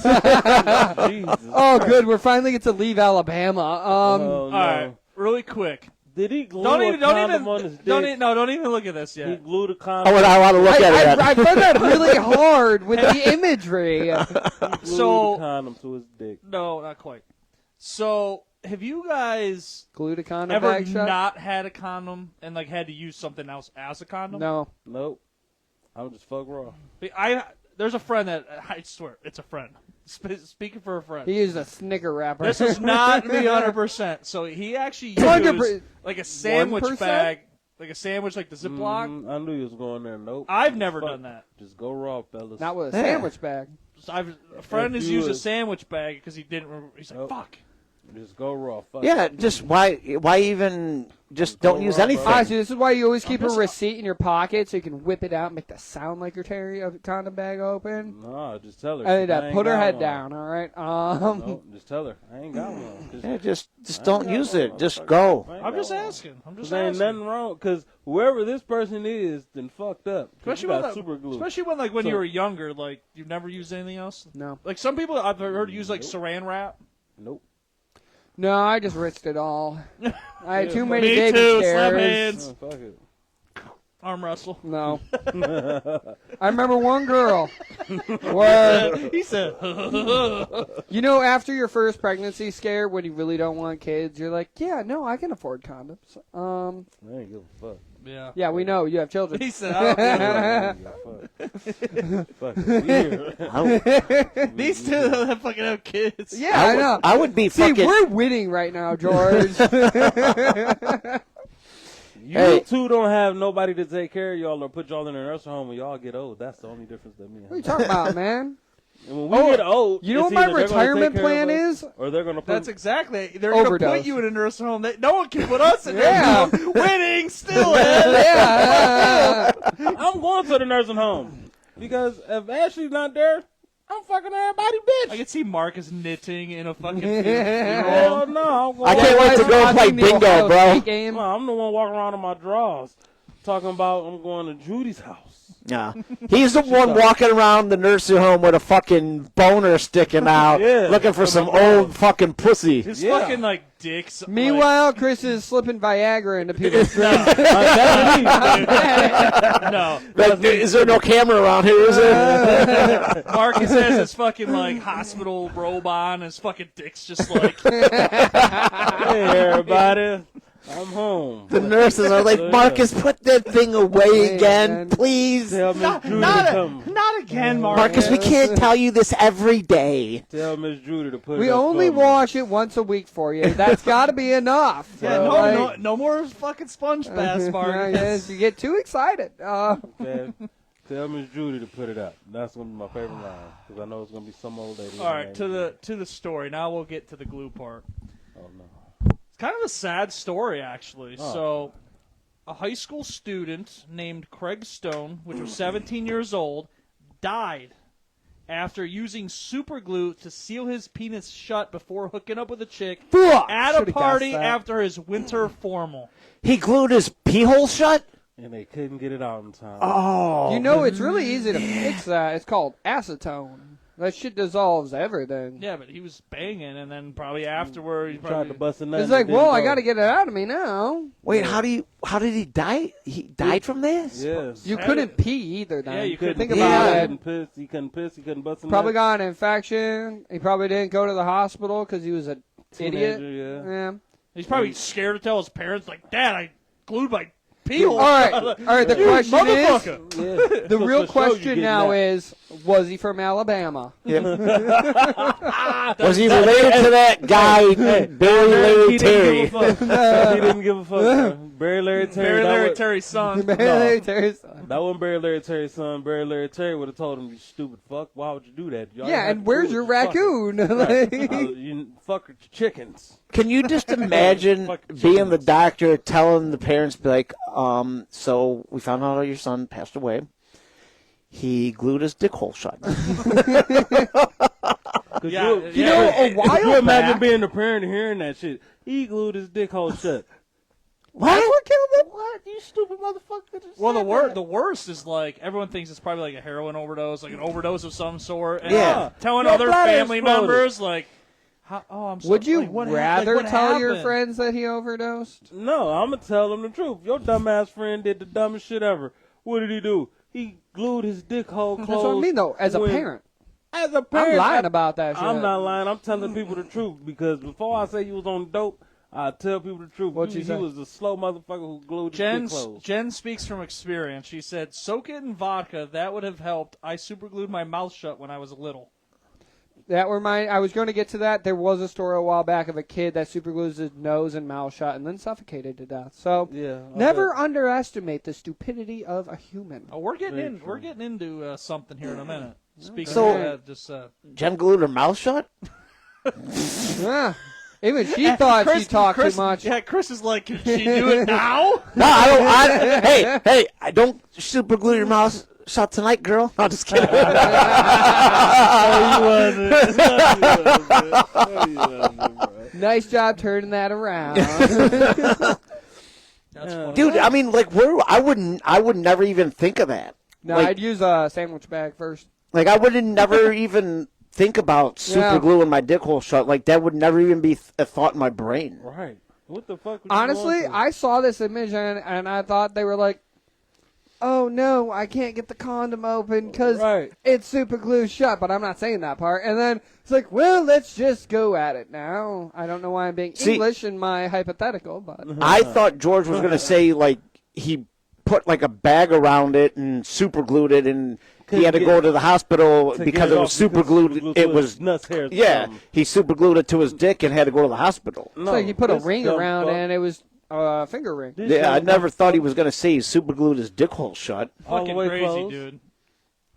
S4: Jesus.
S3: Oh, good. We're finally get to leave Alabama.
S4: Oh, no.
S1: All right, really quick.
S4: Did he glue
S1: Don't
S4: a
S1: even,
S4: condom on his dick?
S1: don't even look at this
S4: He
S1: yet.
S4: glued a condom.
S2: Oh, and I want to look at it.
S3: I find that really hard with the imagery.
S4: Glued
S1: So-
S4: a condom to his dick.
S1: No, not quite. So, have you guys
S3: Glued a condom
S1: ever
S3: bag shot?
S1: not had a condom and like had to use something else as a condom?
S3: No.
S4: Nope. I'm just fuck raw.
S1: There's a friend that I swear it's a friend. Speaking for a friend.
S3: He used a Snicker wrapper.
S1: This is not me 100%. So he actually
S3: 100%.
S1: used like a sandwich
S3: 1%?
S1: bag, like a sandwich, like the Ziploc.
S4: I knew you was going there. Nope.
S1: I've never
S4: Fuck.
S1: done that.
S4: Just go raw, fellas.
S3: Not with a
S2: Yeah.
S3: sandwich bag.
S1: So a friend
S4: If
S1: has
S4: you
S1: used a
S4: was-
S1: sandwich bag because he didn't remember. He's like,
S4: Nope.
S1: fuck.
S4: Just go raw. Fuck
S2: Yeah,
S4: it.
S2: just why even just don't use
S4: raw, bro.
S2: anything.
S3: Honestly, this is why you always keep a
S1: just-
S3: receipt in your pocket so you can whip it out and make the sound like you're tearing a condom bag open.
S4: Nah, just tell her.
S3: And
S4: I
S3: then
S4: ain't
S3: put her
S4: got
S3: head
S4: one.
S3: down, all right?
S4: Nope, just tell her. I ain't got one.
S2: Yeah, just
S4: I
S2: don't
S4: ain't got
S2: use
S4: one,
S2: it. Just
S4: motherfucker.
S2: go.
S4: I ain't
S1: I'm
S4: got
S1: just
S4: one.
S1: asking. I'm just
S4: There ain't
S1: asking.
S4: nothing wrong, because whoever this person is, then fucked up. 'Cause
S1: Especially
S4: you got
S1: when,
S4: super glue.
S1: especially when, like, when
S4: So-
S1: you were younger, like, you've never used anything else.
S3: No.
S1: Like some people I've heard use like Saran wrap.
S4: Nope.
S3: No, I just risked it all. I had too many
S1: Me
S3: baby
S1: too.
S3: scares.
S1: Slam hands.
S4: Oh, fuck it.
S1: Arm wrestle.
S3: No. I remember one girl where,
S1: He said,
S3: you know, after your first pregnancy scare, when you really don't want kids, you're like, yeah, no, I can afford condoms.
S4: I ain't give a fuck.
S1: "Yeah."
S3: Yeah, we know you have children.
S1: He said, "I don't
S4: I don't give a fuck. Fuck it.
S2: I,
S1: These two that fucking have kids."
S3: Yeah, I know.
S2: I would be
S3: See,
S2: fucking.
S3: we're winning right now, George.
S4: You
S2: Hey.
S4: two don't have nobody to take care of y'all or put y'all in a nursing home when y'all get old. That's the only difference that me and
S3: What are you talking about, man?
S4: And when we get old,
S3: You know
S4: it's
S3: what my
S4: either they're gonna
S3: retirement
S4: take care
S3: plan
S4: of us
S3: is?
S4: or they're gonna put.
S1: That's exactly. They're going to
S3: Overdose.
S1: put you in a nursing home. No one can put us in
S3: Yeah.
S1: a nursing home. Winning still is.
S3: Yeah.
S4: I'm going to the nursing home because if Ashley's not there, I'm fucking everybody,
S1: I
S4: bitch.
S1: can see Marcus knitting in a fucking
S3: Yeah.
S1: funeral.
S4: Oh no, I'm going
S2: I can't wait to go
S3: Watching
S2: play
S3: the
S2: bingo,
S3: Ohio
S2: bro.
S3: State game.
S4: No, I'm the one walking around in my drawers. talking about I'm going to Judy's house.
S2: Yeah. He's the one walking around the nursing home with a fucking boner sticking out, looking for some old fucking pussy.
S1: His fucking, like, dicks.
S3: Meanwhile, Chris is slipping Viagra into people's drinks.
S1: No.
S2: Like, is there no camera around here, is there?
S1: Marcus has his fucking, like, hospital robe on. His fucking dick's just like...
S4: Hey, everybody. I'm home.
S2: The nurses are like, Marcus, put that thing away again, please.
S4: Tell Miss Judy to come.
S1: Not again, Marcus.
S2: Marcus, we can't tell you this every day.
S4: Tell Miss Judy to put it
S3: We
S4: up
S3: only
S4: for me.
S3: wash it once a week for you. That's got to be enough.
S1: Yeah, no more fucking sponge baths, Marcus.
S3: Yes, you get too excited.
S4: Okay. Tell Miss Judy to put it up. That's going to be my favorite line because I know it's going to be some old lady.
S1: All right, to the story. Now we'll get to the glue part.
S4: Oh, no.
S1: It's kind of a sad story, actually.
S4: Oh.
S1: So, a high school student named Craig Stone, which was 17 years old, died after using super glue to seal his penis shut before hooking up with a chick at a
S3: Should've
S1: party
S3: guessed that.
S1: after his winter formal.
S2: He glued his pee hole shut?
S4: And they couldn't get it out in time.
S2: Oh.
S3: You know, it's really easy to fix that. It's called acetone. That shit dissolves everything.
S1: Yeah, but he was banging, and then probably afterward he
S4: Tried to bust a nut.
S3: It's like, well, I got to get it out of me now.
S2: Wait, how did he die? He died from this?
S4: Yes.
S3: You couldn't pee either, then.
S1: Yeah, you couldn't
S3: think
S1: pee.
S3: about
S2: Yeah.
S3: it.
S4: He couldn't piss. He couldn't bust a
S3: Probably
S4: nut.
S3: got an infection. He probably didn't go to the hospital because he was an idiot.
S4: Teenager, yeah.
S1: He's probably scared to tell his parents, like, Dad, I glued my pee hole.
S3: All right. The
S1: You
S3: question is,
S1: motherfucker.
S4: Yeah.
S3: the
S4: So
S3: real
S4: for sure you
S3: question
S4: get
S3: now
S4: that.
S3: is, was he from Alabama?
S2: Was he related to that guy, Barry Larry
S4: He
S2: Terry?
S4: didn't give a fuck. He didn't give a fuck. Bro. Barry Larry Terry.
S1: Barry
S4: that
S1: Larry
S4: wa-
S1: Terry's son.
S4: That wasn't Barry Larry Terry's son. Barry Larry Terry would have told him, "You stupid fuck. Why would you do that? Y'all
S3: Yeah,
S4: have
S3: and
S4: to
S3: where's
S4: do
S3: your
S4: what you
S3: raccoon?
S4: fucking- You fuck your chickens.
S2: Can you just imagine
S4: Fucking
S2: being the
S4: chickens.
S2: doctor telling the parents, be like, so we found out your son passed away. He glued his dick hole shut.
S1: Yeah,
S3: You know, a while
S4: Could you imagine
S3: back-
S4: being a parent and hearing that shit? He glued his dick hole shut.
S2: What?
S4: killed him? What? You stupid motherfucker. just
S1: Well,
S4: said
S1: the worst is like everyone thinks it's probably like a heroin overdose, like an overdose of some sort. And
S2: Yeah.
S1: telling
S4: Your
S1: other
S4: bladder
S1: family
S4: exploded.
S1: members like, I'm sorry.
S3: Would you
S1: like, what
S3: rather
S1: what
S3: tell your
S1: happened?
S3: friends that he overdosed?
S4: No, I'm going to tell them the truth. Your dumbass friend did the dumbest shit ever. What did he do? He glued his dick hole closed.
S3: That's what I mean, though. As a
S4: when-
S3: parent,
S4: As a parent.
S3: I'm lying about that shit.
S4: I'm not lying. I'm telling people the truth because before I say you was on dope, I tell people the truth.
S3: What'd
S4: He
S3: you say?
S4: was a slow motherfucker who glued his dick closed.
S1: Jen speaks from experience. She said, soak it in vodka. That would have helped. I super glued my mouth shut when I was little.
S3: That I was going to get to that. There was a story a while back of a kid that superglues his nose and mouth shut and then suffocated to death. So
S4: Yeah,
S3: never underestimate the stupidity of a human.
S1: Oh, we're getting
S4: Very
S1: in.
S4: true.
S1: We're getting into something here in a minute. Speaking
S2: So-
S1: of that, just
S2: Jen glued her mouth shut?
S3: Yeah. Even she thought she talked
S1: Chris,
S3: too much.
S1: Yeah, Chris is like, can she do it now?
S2: No, I don't. Hey, I don't super glue your mouth shut tonight, girl. No, just kidding.
S3: Nice job turning that around.
S1: That's funny.
S2: Dude, I mean, like, I would never even think of that.
S3: No,
S2: Like-
S3: I'd use a sandwich bag first.
S2: Like, I would never even think about super
S3: Yeah.
S2: gluing my dick hole shut. Like, that would never even be a thought in my brain.
S4: Right. What the fuck? Was you
S3: Honestly,
S4: going through?
S3: I saw this image and I thought they were like, oh no, I can't get the condom open because
S4: Right.
S3: it's super glued shut, but I'm not saying that part. And then it's like, well, let's just go at it now. I don't know why I'm being
S2: See-
S3: English in my hypothetical, but
S2: I thought George was going to say, like, he put, like, a bag around it and super glued it, and he had to go to the hospital
S4: To
S2: because
S4: get
S2: it was
S4: off
S2: super glued.
S4: to
S2: It
S4: his
S2: was,
S4: nuts hairs.
S2: yeah, he super glued it to his dick and had to go to the hospital.
S3: it's like you put a ring around and it was a finger ring.
S2: Yeah, I never thought he was going to say he super glued his dick hole shut.
S4: all the
S1: Fucking
S4: way
S1: crazy,
S4: closed.
S1: dude.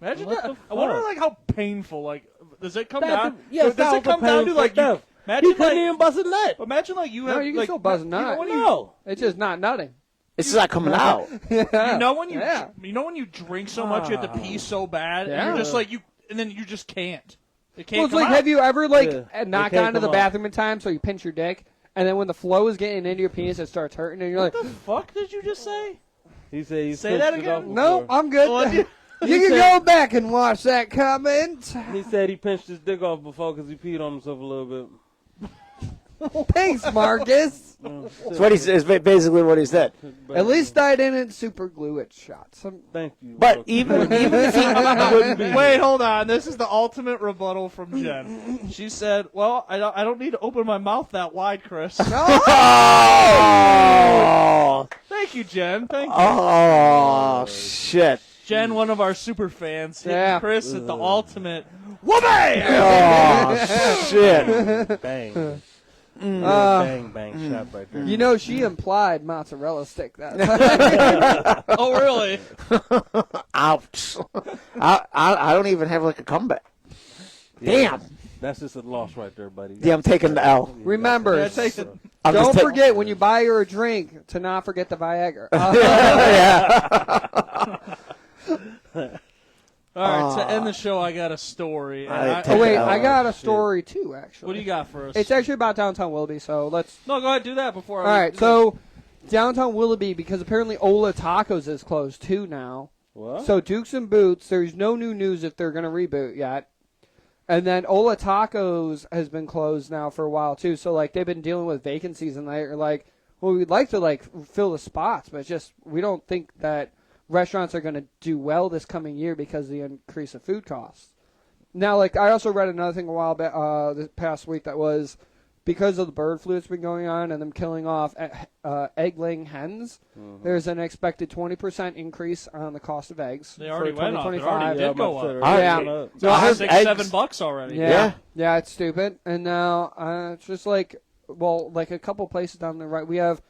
S1: Imagine
S4: What
S1: that.
S4: the
S1: I wonder,
S4: fuck?
S1: like, how painful. Like, does it come
S4: That's
S1: down?
S4: a- yes,
S1: does
S4: that
S1: it
S4: was
S1: come
S4: a
S1: down to
S4: painful
S1: like?
S4: death.
S1: Imagine
S4: He couldn't
S1: like,
S4: even bust a nut.
S1: imagine like you
S3: No,
S1: have.
S3: you can
S1: like,
S3: still buzz a
S1: you know
S3: nut.
S1: when you-
S4: No.
S3: It's just not nutting.
S2: It's not coming out.
S1: You know when you
S3: Yeah.
S1: you know when you drink so much you have to pee so bad and
S3: Yeah.
S1: you're just like and then you just can't. It can't
S3: Well, it's
S1: come
S3: like,
S1: out.
S3: have you ever like
S4: Yeah.
S3: not
S4: It can't
S3: gone to the
S4: come out.
S3: bathroom in time, so you pinch your dick, and then when the flow is getting into your penis, it starts hurting, and you're like,
S1: What the fuck did you just say?
S4: He said he
S1: Say that
S4: pinched it
S1: again?
S4: off before.
S3: No, I'm good.
S1: What do
S3: You can go back and watch that comment.
S4: He said he pinched his dick off before because he peed on himself a little bit.
S3: Thanks, Marcus.
S2: That's what he says. Basically, what he said.
S3: At least I didn't super glue it shut.
S4: Thank you.
S2: But
S4: bro.
S2: even if he
S4: wouldn't be.
S1: Wait, hold on. This is the ultimate rebuttal from Jen. She said, "Well, I don't need to open my mouth that wide, Chris."
S2: Oh,
S1: Thank you, Jen. Thank you.
S2: oh shit.
S1: Jen, one of our super fans, hitting
S3: Yeah.
S1: Chris at the ultimate whoopee.
S2: Oh shit.
S4: Bang. Bang, bang, shot right there.
S3: You know, she implied mozzarella stick that time.
S1: Oh, really?
S2: Ouch. I don't even have like a comeback. Damn.
S4: That's just a loss right there, buddy.
S2: Yeah, I'm taking the L.
S3: Remember,
S1: Yeah, take it.
S2: I'm just
S3: don't
S2: ta-
S3: forget when you buy her a drink to not forget the Viagra.
S1: All right, to end the show, I got a story. And
S2: I
S1: I-
S2: take
S3: Oh wait,
S2: the L.
S3: I got a story too. Actually,
S1: what do you got for us?
S3: It's actually about downtown Willoughby. So let's.
S1: No, go ahead, do that before.
S3: All right, so downtown Willoughby, because apparently Ola Tacos is closed too now.
S4: What?
S3: So Dukes and Boots, there's no new news if they're going to reboot yet. And then Ola Tacos has been closed now for a while too. So like they've been dealing with vacancies and they're like, well, we'd like to like fill the spots, but it's just we don't think that restaurants are going to do well this coming year because of the increase of food costs. Now, like I also read another thing a while back this past week that was because of the bird flu that's been going on and them killing off egg-laying hens.
S4: Mm-hmm.
S3: There's an expected 20% increase on the cost of eggs.
S1: They already
S3: for
S1: went up. They
S3: 2025.
S1: already did go up.
S3: Yeah.
S2: So I heard
S1: $6,
S2: eggs-
S1: $7 already.
S3: Yeah. Yeah, it's stupid. And now it's just like, well, like a couple places down the right. We have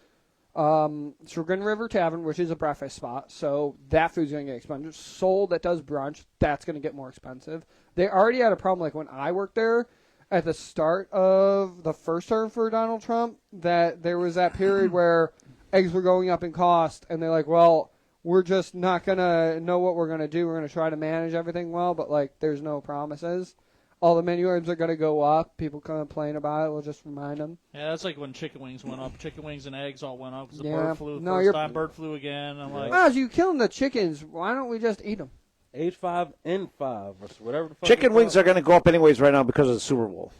S3: Sugar River Tavern, which is a breakfast spot, so that food's going to get expensive. Soul that does brunch, that's going to get more expensive. They already had a problem, like when I worked there, at the start of the first term for Donald Trump, that there was that period where eggs were going up in cost, and they're like, well, we're just not going to know what we're going to do. We're going to try to manage everything well, but, like, there's no promises. All the menu items are going to go up. People complain about it. We'll just remind them.
S1: Yeah, that's like when chicken wings went up. Chicken wings and eggs all went up because the
S3: Yeah.
S1: bird flu.
S3: No,
S1: First
S3: you're-
S1: time bird flu again. I'm like,
S3: Well, as you killing the chickens, why don't we just eat them?
S4: H5N5 or whatever the fuck.
S2: Chicken
S4: it's
S2: wings
S4: called.
S2: are going to go up anyways right now because of the Super Bowl.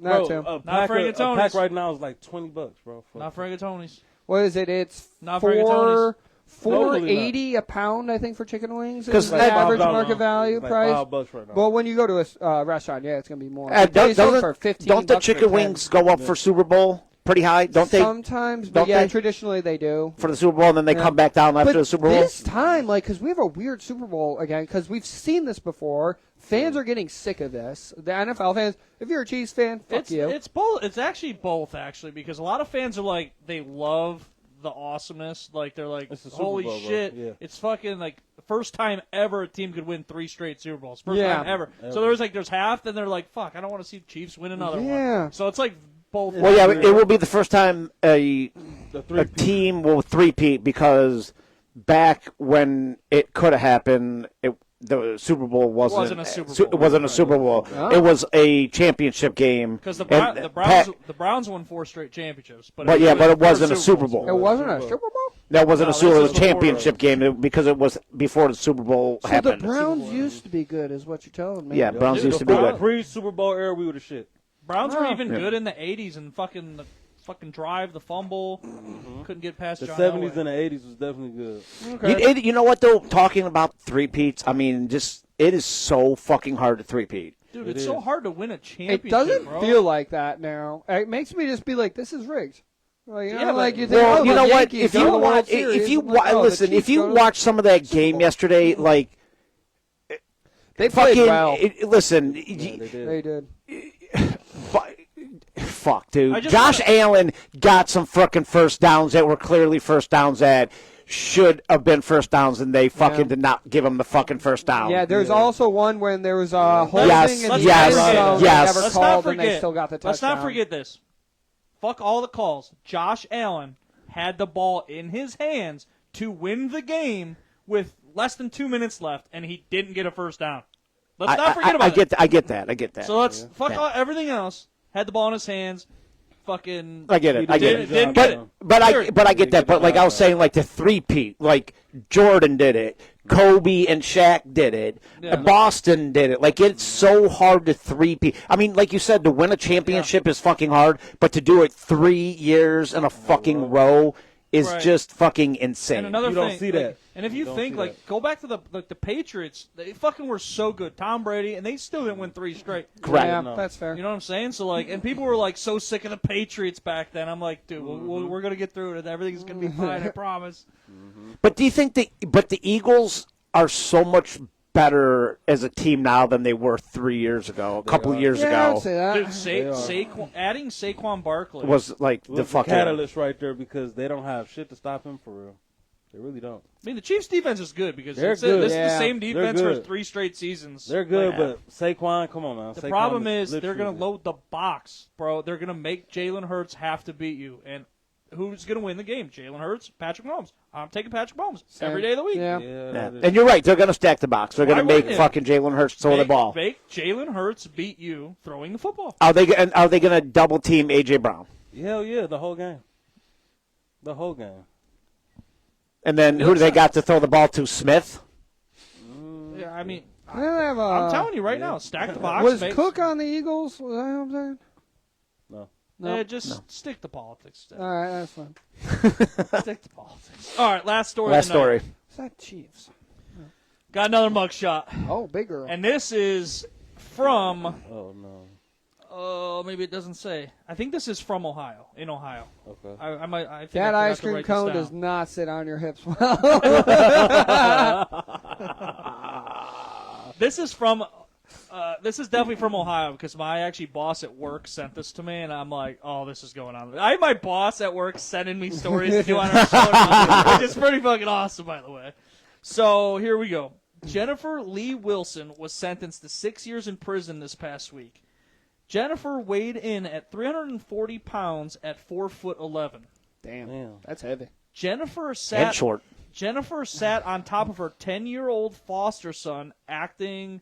S3: Not
S4: Bro,
S3: too.
S4: a
S1: Not
S4: pack,
S1: for
S4: a
S1: rigatoni's.
S4: pack right now is like $20, bro.
S1: not for rigatoni's.
S3: What is it? It's
S1: Not for rigatoni's.
S3: $4.80 a pound, I think, for chicken wings. Is
S2: 'Cause
S3: the
S2: that-
S3: average
S4: $5
S3: market value
S4: It's like
S3: price.
S4: $5 right now.
S3: Well, when you go to a restaurant, yeah, it's gonna be more. They
S2: Don't,
S3: sell for 15
S2: don't the
S3: bucks for
S2: chicken
S3: 10.
S2: wings go up for Super Bowl pretty high? Don't they?
S3: Sometimes, but
S2: don't
S3: yeah,
S2: they?
S3: traditionally they do.
S2: For the Super Bowl, and then they
S3: Yeah.
S2: come back down after
S3: But
S2: the Super Bowl?
S3: this time, like, because we have a weird Super Bowl again, because we've seen this before. Fans are getting sick of this. The NFL fans, if you're a Chiefs fan, fuck you.
S1: It's both. It's actually both, actually, because a lot of fans are like, they love the awesomeness. Like, they're like,
S4: It's the Super
S1: holy
S4: Bowl, bro.
S1: shit,
S4: Yeah.
S1: it's fucking like first time ever a team could win 3 straight Super Bowls. First
S3: Yeah.
S1: time ever. So there's half, then they're like, fuck, I don't want to see the Chiefs win another
S3: Yeah.
S1: one. So it's like both.
S2: Well, yeah, it will be the first time a
S4: The three
S2: team will three-peat because back when it could have happened, the Super Bowl wasn't
S1: a Super Bowl.
S2: It wasn't a Super Bowl.
S3: Oh.
S2: It was a championship game.
S1: Because the
S2: And
S1: Browns won 4 straight championships.
S2: But yeah, but it wasn't a Super Bowl.
S3: It wasn't a Super Bowl.
S2: That wasn't
S1: No,
S2: a Super Bowl. It
S1: this
S2: was
S1: is
S2: a
S1: before
S2: championship game because it was before the Super Bowl
S3: So
S2: happened.
S3: the Browns used to be good, is what you're telling me.
S2: Yeah, Browns used to be good.
S4: Pre-Super Bowl era, we were the shit.
S1: Browns were
S3: Oh.
S1: even
S2: Yeah.
S1: good in the 80s and fucking drive, the fumble. Couldn't get past
S4: The
S1: John
S4: 70s
S1: Elway.
S4: and the 80s was definitely good.
S2: You know what though? Talking about three-peats, I mean, just it is so fucking hard to three-peat.
S1: Dude,
S4: It
S1: it's so
S4: is.
S1: hard to win a championship,
S3: It doesn't
S1: bro.
S3: feel like that now. It makes me just be like, this is rigged. Like, you know,
S1: Yeah, but-
S3: like you think,
S2: Well,
S3: oh,
S2: you
S3: the
S2: know what?
S3: Yankees
S2: If
S3: go to
S2: you
S3: the World
S2: watch,
S3: Series.
S2: if you
S3: I'm like, oh, the
S2: listen, if
S3: Chiefs
S2: you
S3: go to
S2: watch some of that
S3: Super
S2: game
S3: Bowl.
S2: yesterday, like
S3: they played
S2: fucking
S3: well.
S2: listen,
S4: Yeah, they did.
S3: They did.
S2: fuck, dude.
S1: I just
S2: Josh
S1: wanna-
S2: Allen got some fucking first downs that were clearly first downs that should have been first downs, and they fucking
S3: Yeah.
S2: did not give him the fucking first down.
S3: Yeah, there's also one when there was holding
S2: Yes,
S3: in
S1: let's
S3: the
S1: not
S3: end
S1: forget
S3: zone
S1: it.
S3: they
S2: Yes.
S3: never
S1: Let's not
S3: called, and they
S1: forget.
S3: still got the touchdown.
S1: Let's not forget this. Fuck all the calls. Josh Allen had the ball in his hands to win the game with less than 2 minutes left, and he didn't get a first down. Let's not forget about
S2: I
S1: it.
S2: get that. I get that.
S1: So let's fuck everything else. Had the ball in his hands. fucking.
S2: I get it. I get
S1: Didn't
S2: it.
S1: get it.
S2: But I get that. But like I was saying, like the three-peat, like Jordan did it, Kobe and Shaq did it, Boston did it. Like it's so hard to three-peat. I mean, like you said, to win a championship is fucking hard, but to do it 3 years in a fucking row is just fucking insane.
S1: And another
S4: You
S1: thing,
S4: don't see
S1: like,
S4: that.
S1: and if you think like go back to the Patriots, they fucking were so good. Tom Brady, and they still didn't win 3 straight.
S2: Correct.
S3: Yeah,
S4: No.
S3: that's fair.
S1: You know what I'm saying? So like, and people were like so sick of the Patriots back then. I'm like, dude, we're gonna get through it. Everything's gonna be fine. I promise.
S2: But do you think the Eagles are so much better as a team now than they were 3 years ago, a couple years
S3: Yeah,
S2: ago?
S3: I'd say that.
S1: Dude, adding Saquon Barkley
S2: Was like
S4: It
S2: the
S4: was
S2: fucking
S4: catalyst right there because they don't have shit to stop him for real. They really don't.
S1: I mean, the Chiefs' defense is good because
S4: They're
S1: this
S4: good.
S1: is the
S3: Yeah.
S1: same
S4: They're
S1: defense for
S4: good.
S1: 3 straight seasons.
S4: They're good,
S1: Like,
S4: but Saquon, come on, man.
S1: the
S4: Saquon
S1: problem is they're going
S4: literally-
S1: to load the box, bro. They're going to make Jalen Hurts have to beat you. And who's going to win the game? Jalen Hurts, Patrick Mahomes. I'm taking Patrick Mahomes every day of the week.
S3: Yeah.
S4: Yeah,
S2: Yeah.
S4: that is-
S2: And you're right. They're going to stack the box. They're going to
S1: Why
S2: make
S1: wouldn't you?
S2: fucking Jalen Hurts throw the ball.
S1: Make Jalen Hurts beat you throwing the football.
S2: Are they going to double team AJ Brown?
S4: Hell yeah, the whole game. The whole game.
S2: And then who do they got to throw the ball to? Smith.
S1: Yeah, I mean,
S3: I don't have a,
S1: I'm telling you right now, stack the box.
S3: was
S1: make-
S3: Cook on the Eagles? Was that what I'm saying?
S4: No.
S3: No.
S1: just stick to politics.
S3: All right, that's fine.
S1: Stick to politics. All right, last story.
S2: Last
S1: of the night.
S2: story.
S3: Is that Chiefs?
S1: Got another mugshot.
S3: Oh, big girl.
S1: And this is from,
S4: Oh, no.
S1: maybe it doesn't say. I think this is from Ohio, in Ohio.
S4: Okay.
S1: I think
S3: That
S1: I
S3: ice
S1: forgot to
S3: cream
S1: write
S3: cone
S1: this
S3: does
S1: down.
S3: not sit on your hips well.
S1: This is from, this is definitely from Ohio because my actually boss at work sent this to me, and I'm like, oh, this is going on. I have my boss at work sending me stories to do on our show now, which is pretty fucking awesome, by the way. So here we go. Jennifer Lee Wilson was sentenced to 6 years in prison this past week. Jennifer weighed in at 340 pounds at 4'11".
S3: Damn, that's heavy.
S1: Jennifer
S2: And
S1: sat
S2: short.
S1: on top of her 10-year-old foster son acting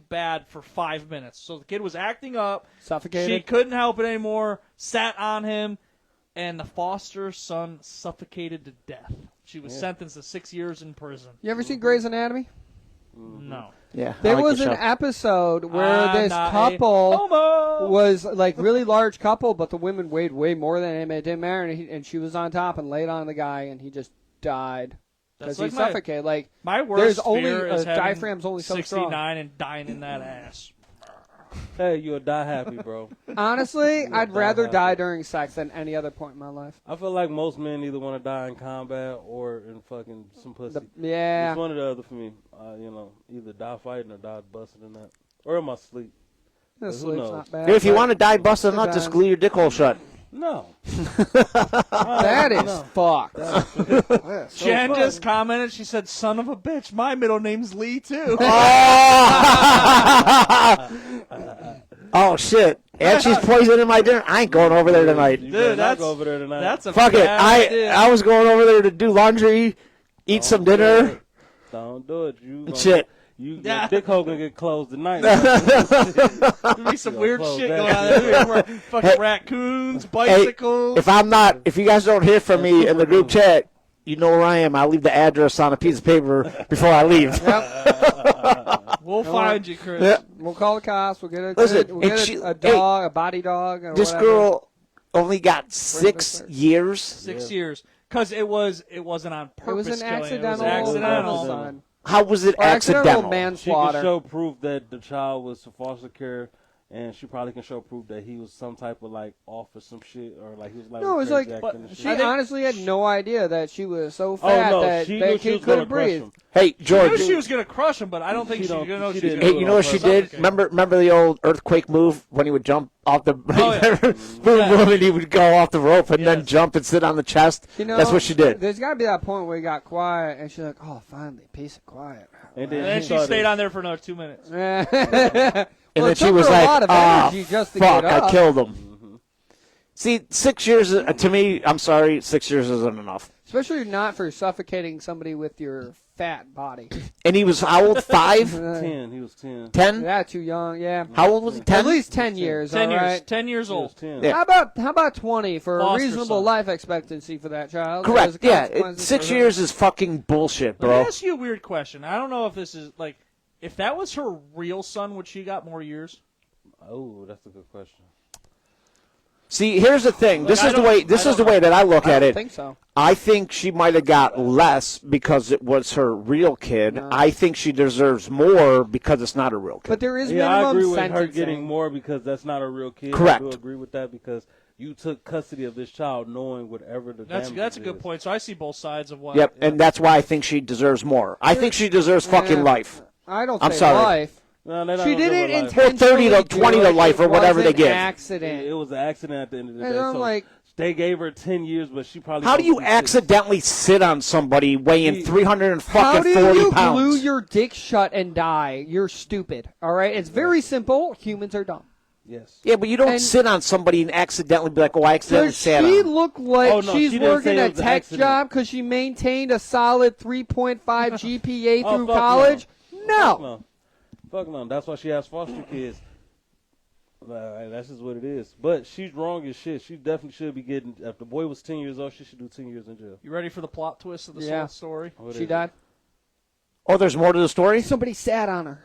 S1: bad for 5 minutes. So the kid was acting up.
S3: Suffocated.
S1: She couldn't help it anymore, sat on him, and the foster son suffocated to death. She was sentenced to 6 years in prison.
S3: You ever seen Grey's Anatomy?
S1: No.
S2: Yeah. I
S3: There
S2: like
S3: was
S2: the
S3: an
S2: show.
S3: episode where
S1: I'm
S3: this
S1: not a
S3: couple
S1: homo.
S3: was like really large couple, but the women weighed way more than him. It didn't matter, and she was on top and laid on the guy, and he just died because
S1: That's
S3: he
S1: like
S3: suffocated. Like
S1: My worst
S3: there's only
S1: fear is having
S3: diaphragm's only so
S1: 69
S3: strong.
S1: and dying in that ass.
S4: Hey, you'll die happy, bro.
S3: Honestly, I'd rather
S4: happy.
S3: die during sex than any other point in my life.
S4: I feel like most men either want to die in combat or in fucking some pussy.
S3: Yeah.
S4: It's one or the other for me. Either die fighting or die busting in that. Or in my sleep.
S3: The
S4: who
S3: sleep's
S4: knows?
S3: not bad.
S2: If you
S3: but
S2: want to die busting a nut, just glue your dick hole shut.
S4: No.
S3: that is
S4: No.
S3: fucked.
S1: Jen just commented, she said, son of a bitch, my middle name's Lee, too.
S2: Oh, shit. And she's poisoning my dinner. I ain't going over there tonight.
S4: You
S1: Dude,
S4: better not
S1: that's-
S4: go over there tonight.
S1: That's a
S2: Fuck it.
S1: bad idea.
S2: I was going over there to do laundry, eat some dinner.
S4: Don't do it. You gonna-
S2: Shit.
S4: Your
S1: Yeah.
S4: dick hole gonna get closed tonight.
S1: There'd be some
S4: Yeah,
S1: weird
S4: close
S1: shit
S4: that
S1: going on there. Fucking raccoons, bicycles.
S2: If you guys don't hear from me in the group chat, you know where I am. I'll leave the address on a piece of paper before I leave.
S1: We'll find you, Chris.
S2: Yeah.
S3: We'll call the cops. We'll get a,
S2: Listen,
S3: we'll get
S2: and
S3: a dog, a body dog. Or
S2: This
S3: whatever.
S2: girl only got 6 years.
S1: 6 years. Because it wasn't on
S3: It was
S1: purpose
S3: an
S1: killing.
S3: accidental.
S1: It was accidental.
S3: homicide.
S2: How was it
S3: Or accidental
S2: accidental?
S4: She can
S3: manslaughter.
S4: show proof that the child was for foster care, and she probably can show proof that he was some type of like off or some shit, or like he was like
S3: No, it was
S4: crazy
S3: like
S4: acting and
S3: she
S4: shit.
S3: honestly had no idea that she was so
S4: Oh
S3: fat
S4: no,
S3: that
S4: she
S3: that
S4: knew she
S3: kid
S4: was gonna
S3: couldn't
S4: crush
S3: breathe.
S4: him.
S2: Hey,
S1: I
S2: George.
S1: knew she was going to crush him, but I don't think
S4: She
S1: she was
S4: don't-
S1: going to know
S4: she
S1: she was
S4: didn't
S1: going
S2: Hey,
S1: to
S2: you know what she did? Remember the old earthquake move when he would jump off the
S1: yeah.
S2: boom, boom, and he would go off the rope and then
S1: Yes.
S2: jump and sit on the chest.
S3: You know,
S2: That's what she did.
S3: There's got to be that point where he got quiet, and she's like, "Oh, finally, peace and quiet."
S4: And
S1: And then
S4: he
S1: she
S4: started-
S1: stayed on there for another 2 minutes.
S3: and
S2: And then she was like,
S3: a lot of
S2: "Ah,
S3: energy just to
S2: fuck,
S3: get up.
S2: I killed him." See, 6 years, to me, I'm sorry, 6 years isn't enough.
S3: Especially not for suffocating somebody with your fat body.
S2: And he was how old? 5?
S4: 10. He was 10.
S2: 10?
S3: Yeah, too young. Yeah.
S2: How old was he? 10?
S3: At least 10 years.
S1: 10
S3: all
S1: years.
S3: right.
S1: 10 years
S4: He was
S1: old.
S4: 10.
S2: Yeah.
S3: How about 20 for a
S1: Foster
S3: reasonable
S1: son.
S3: life expectancy for that child?
S2: Correct.
S3: There's
S2: Yeah,
S3: consequences
S2: 6
S3: for him.
S2: years is fucking bullshit,
S1: Let me
S2: bro.
S1: ask you a weird question. I don't know if this is like, if that was her real son, would she got more years?
S4: Oh, that's a good question.
S2: See, here's the thing.
S1: Look,
S2: This
S1: I
S2: is the
S1: don't-
S2: way.
S1: I
S2: This
S1: don't
S2: is the
S1: know.
S2: way that I look
S3: I
S2: at
S3: don't
S2: it.
S3: think so.
S2: I think she might have got less because it was her real kid.
S3: No.
S2: I think she deserves more because it's not a real kid.
S3: But there is
S4: Yeah, I
S3: minimum
S4: agree with
S3: sentencing.
S4: her getting more because that's not a real kid.
S2: Correct.
S4: I do agree with that because you took custody of this child knowing whatever the
S1: That's
S4: damage
S1: a good
S4: is.
S1: point. So I see both sides of why.
S2: Yep, and that's why I think she deserves more. I think she deserves fucking
S3: Yeah.
S2: life.
S3: I don't
S2: I'm
S3: say
S2: sorry.
S3: life.
S4: No, they're not
S3: She
S4: gonna give
S3: didn't
S4: her life.
S3: intentionally
S2: 30 to 20
S3: do
S2: to
S3: it.
S2: life or
S3: It
S2: whatever
S3: was
S2: they
S3: an
S2: give.
S3: accident.
S4: It was an accident at the end of the
S3: And
S4: day.
S3: I'm
S4: So
S3: like,
S4: they gave her 10 years, but she probably.
S2: How do you
S4: supposed to be 6.
S2: accidentally sit on somebody weighing
S4: She-
S2: 340
S3: how do you
S2: pounds?
S3: glue your dick shut and die? You're stupid. All right, it's very simple. Humans are dumb.
S4: Yes.
S2: Yeah, but you don't
S3: And-
S2: sit on somebody and accidentally be like, "Oh, I accidentally
S3: Does
S2: sat
S3: she
S2: on."
S3: look like
S4: Oh, no,
S3: she's
S4: she didn't
S3: working
S4: say it
S3: a
S4: was an
S3: tech
S4: accident.
S3: job because she maintained a solid 3.5 GPA
S4: Oh,
S3: through
S4: fuck no.
S3: college?
S4: Fuck
S3: No.
S4: no. Fuck no. That's why she has foster kids. That's just what it is. But she's wrong as shit. She definitely should be getting. If the boy was 10 years old, she should do 10 years in jail.
S1: You ready for the plot twist of this
S3: Yeah.
S1: whole story?
S4: What
S3: She
S4: is
S3: died.
S2: Oh, there's more to the story.
S3: Somebody sat on her.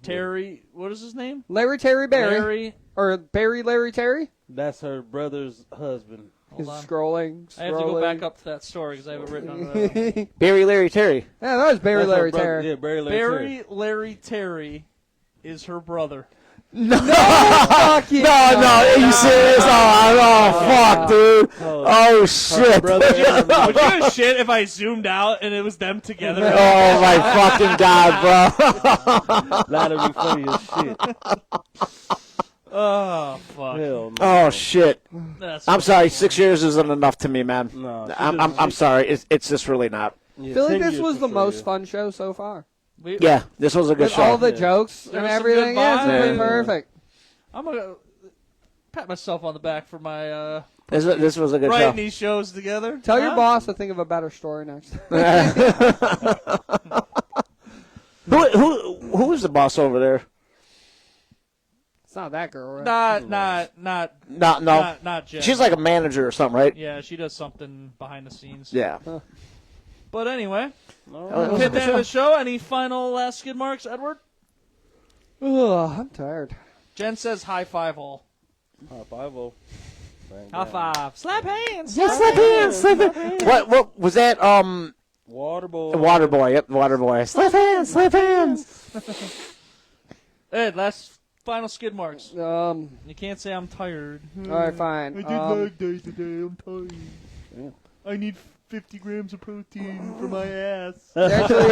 S1: Terry, what is his name?
S3: Larry Terry Barry.
S1: Larry.
S3: Or Barry Larry Terry?
S4: it? That's her brother's husband.
S3: He's
S1: Hold on.
S3: scrolling.
S1: I have to go back up to that story because I have it written on
S3: yeah,
S1: the
S2: Barry, Larry, Terry.
S3: that was Barry
S4: That's her
S3: Larry
S4: brother-
S3: Terry.
S4: Yeah, Barry Larry Terry.
S1: Barry Larry Terry is her brother.
S3: Fuck you.
S2: No, are you serious? Oh, fuck, dude. Oh, shit.
S4: brother-
S1: Would you give a shit if I zoomed out and it was them together?
S2: Oh, my fucking God, bro.
S4: That'd be funny as shit.
S1: Oh, fuck.
S4: Hell no.
S2: Oh, shit.
S1: That's
S2: I'm sorry. 6 years isn't enough to me, man.
S4: No, she
S2: I'm sorry. It's just really not.
S4: Yeah,
S3: I feel like
S4: 10
S3: this
S4: years
S3: was
S4: for
S3: the
S4: sure,
S3: most
S4: yeah.
S3: fun show so far.
S2: Yeah, this was a good
S3: With
S2: show.
S3: all the
S4: Yeah.
S3: jokes
S1: There
S3: and
S1: was some good
S3: everything. Yeah, it's
S1: vibes.
S3: been
S2: Yeah.
S3: perfect.
S1: I'm going to pat myself on the back for my
S2: This was a good
S1: writing
S2: show.
S1: these shows together.
S3: Tell your
S1: Huh?
S3: boss to think of a better story next.
S2: Who is the boss over there?
S3: It's not that girl, right?
S1: Not Jen.
S2: She's like a manager or something, right?
S1: Yeah, she does something behind the scenes.
S2: Yeah.
S1: But anyway,
S4: No,
S2: That was a
S1: hit
S2: good
S1: the end of
S2: show.
S1: the show. Any final last skid marks, Edward?
S3: Ugh, I'm tired.
S1: Jen says high five all.
S4: High five-o. Bang,
S1: High
S4: bang.
S1: five. Slap hands.
S2: Slap hands. What was that?
S4: Waterboy.
S2: Waterboy. Yep, Waterboy. Slap hands. Slap hands.
S1: Ed, last final skid marks.
S3: All
S1: You can't say I'm tired.
S3: right, fine.
S1: day today. I'm tired.
S4: Yeah.
S1: I need 50 grams of protein for my ass.
S3: Actually,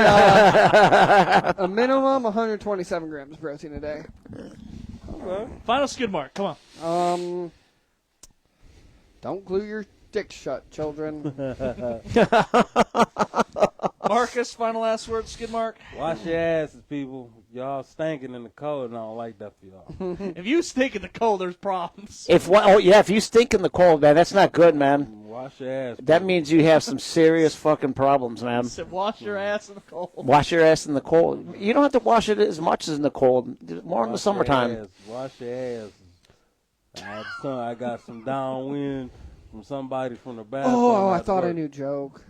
S3: a minimum 127 grams of protein a day.
S4: Okay.
S1: Final skid mark. Come on.
S3: Don't glue your dick shut, children.
S1: Marcus, final last word, skid mark.
S4: Wash your asses, people. Y'all stinking in the cold, and I don't like that for y'all.
S1: If you stink in the cold, there's problems.
S2: If you stink in the cold, man, that's not good, man.
S4: Wash your ass.
S2: That means you have some serious fucking problems, man.
S1: Said wash your ass in the cold.
S2: Wash your ass in the cold. You don't have to wash it as much as in the cold. More in the summertime.
S4: Wash your ass. I got some downwind from somebody from the bathroom.
S3: Oh, I
S4: at
S3: thought I
S4: work.
S3: knew joke.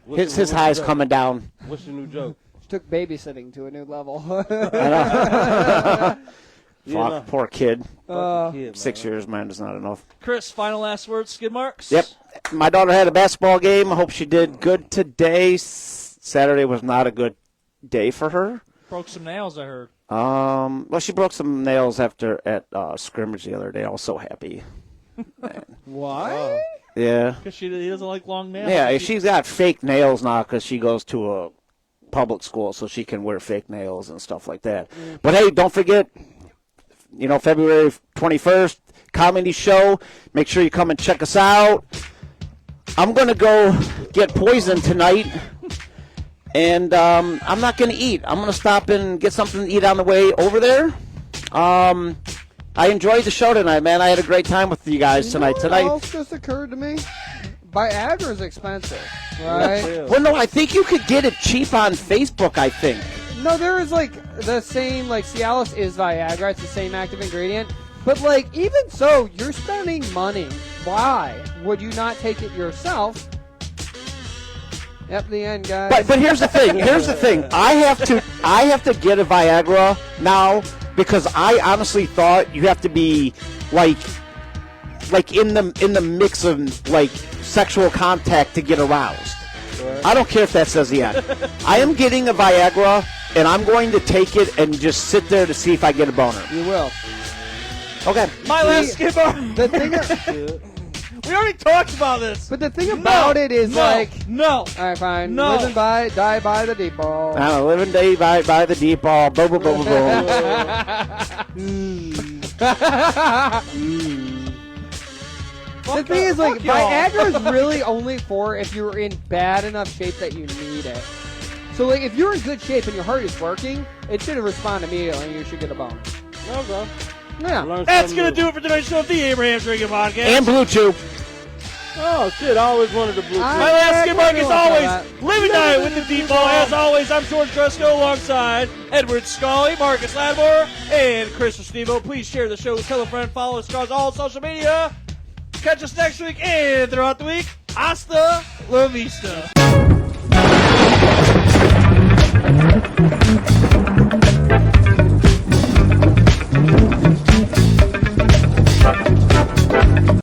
S4: What's
S2: His
S4: your
S2: high's
S4: joke?
S2: coming down.
S4: What's your new joke?
S3: She took babysitting to a new level.
S4: You
S2: Fuck,
S4: know,
S2: poor kid.
S4: fuck the kid, man.
S2: 6 years, man, is not enough.
S1: Chris, final last word, skid marks.
S2: Yep. My daughter had a basketball game. I hope she did good today. Saturday was not a good day for her.
S1: Broke some nails, I heard.
S2: Well, she broke some nails at scrimmage the other day. I was so happy.
S3: What?
S4: Oh,
S2: Yeah.
S1: Because he doesn't like long nails.
S2: Yeah, she's got fake nails now because she goes to a public school, so she can wear fake nails and stuff like that. But hey, don't forget, February 21st, comedy show. Make sure you come and check us out. I'm going to go get poisoned tonight, and I'm not going to eat. I'm going to stop and get something to eat on the way over there. I enjoyed the show tonight, man. I had a great time with you guys tonight.
S3: What else just occurred to me? Viagra is expensive, right?
S2: Well, no, I think you could get it cheap on Facebook, I think.
S3: No, there is like the same, like Cialis is Viagra. It's the same active ingredient. But like, even so, you're spending money. Why would you not take it yourself? Yep, the end, guys.
S2: But here's the thing. I have to get a Viagra now because I honestly thought you have to be like in the mix of like sexual contact to get aroused. Right. I don't care if that says the end. I am getting a Viagra and I'm going to take it and just sit there to see if I get a boner.
S3: You will.
S2: Okay.
S1: My last skip over.
S3: The thing
S1: we already talked about this.
S3: But the thing about it is
S1: no.
S3: All right, fine.
S1: No.
S3: Live and die by the deep ball.
S2: Live and die by the deep ball. Boom, boom, boom, boom.
S3: The thing is, like,
S1: y'all.
S3: Viagra is really only for if you're in bad enough shape that you need it. So, like, if you're in good shape and your heart is working, it should respond immediately and you should get a bone.
S4: Okay.
S3: Yeah.
S1: That's going to do it for tonight's show of the Abraham Drinking Podcast.
S2: And Blue Chew.
S4: Oh, shit. I always wanted the blue.
S1: My last skip mark is always Live and Die with the Deep Ball. As always, I'm George Dresco alongside Edward Scully, Marcus Ladmore, and Chris Restivo. Please share the show, tell a friend, follow us across all social media. Catch us next week and throughout the week. Hasta la vista.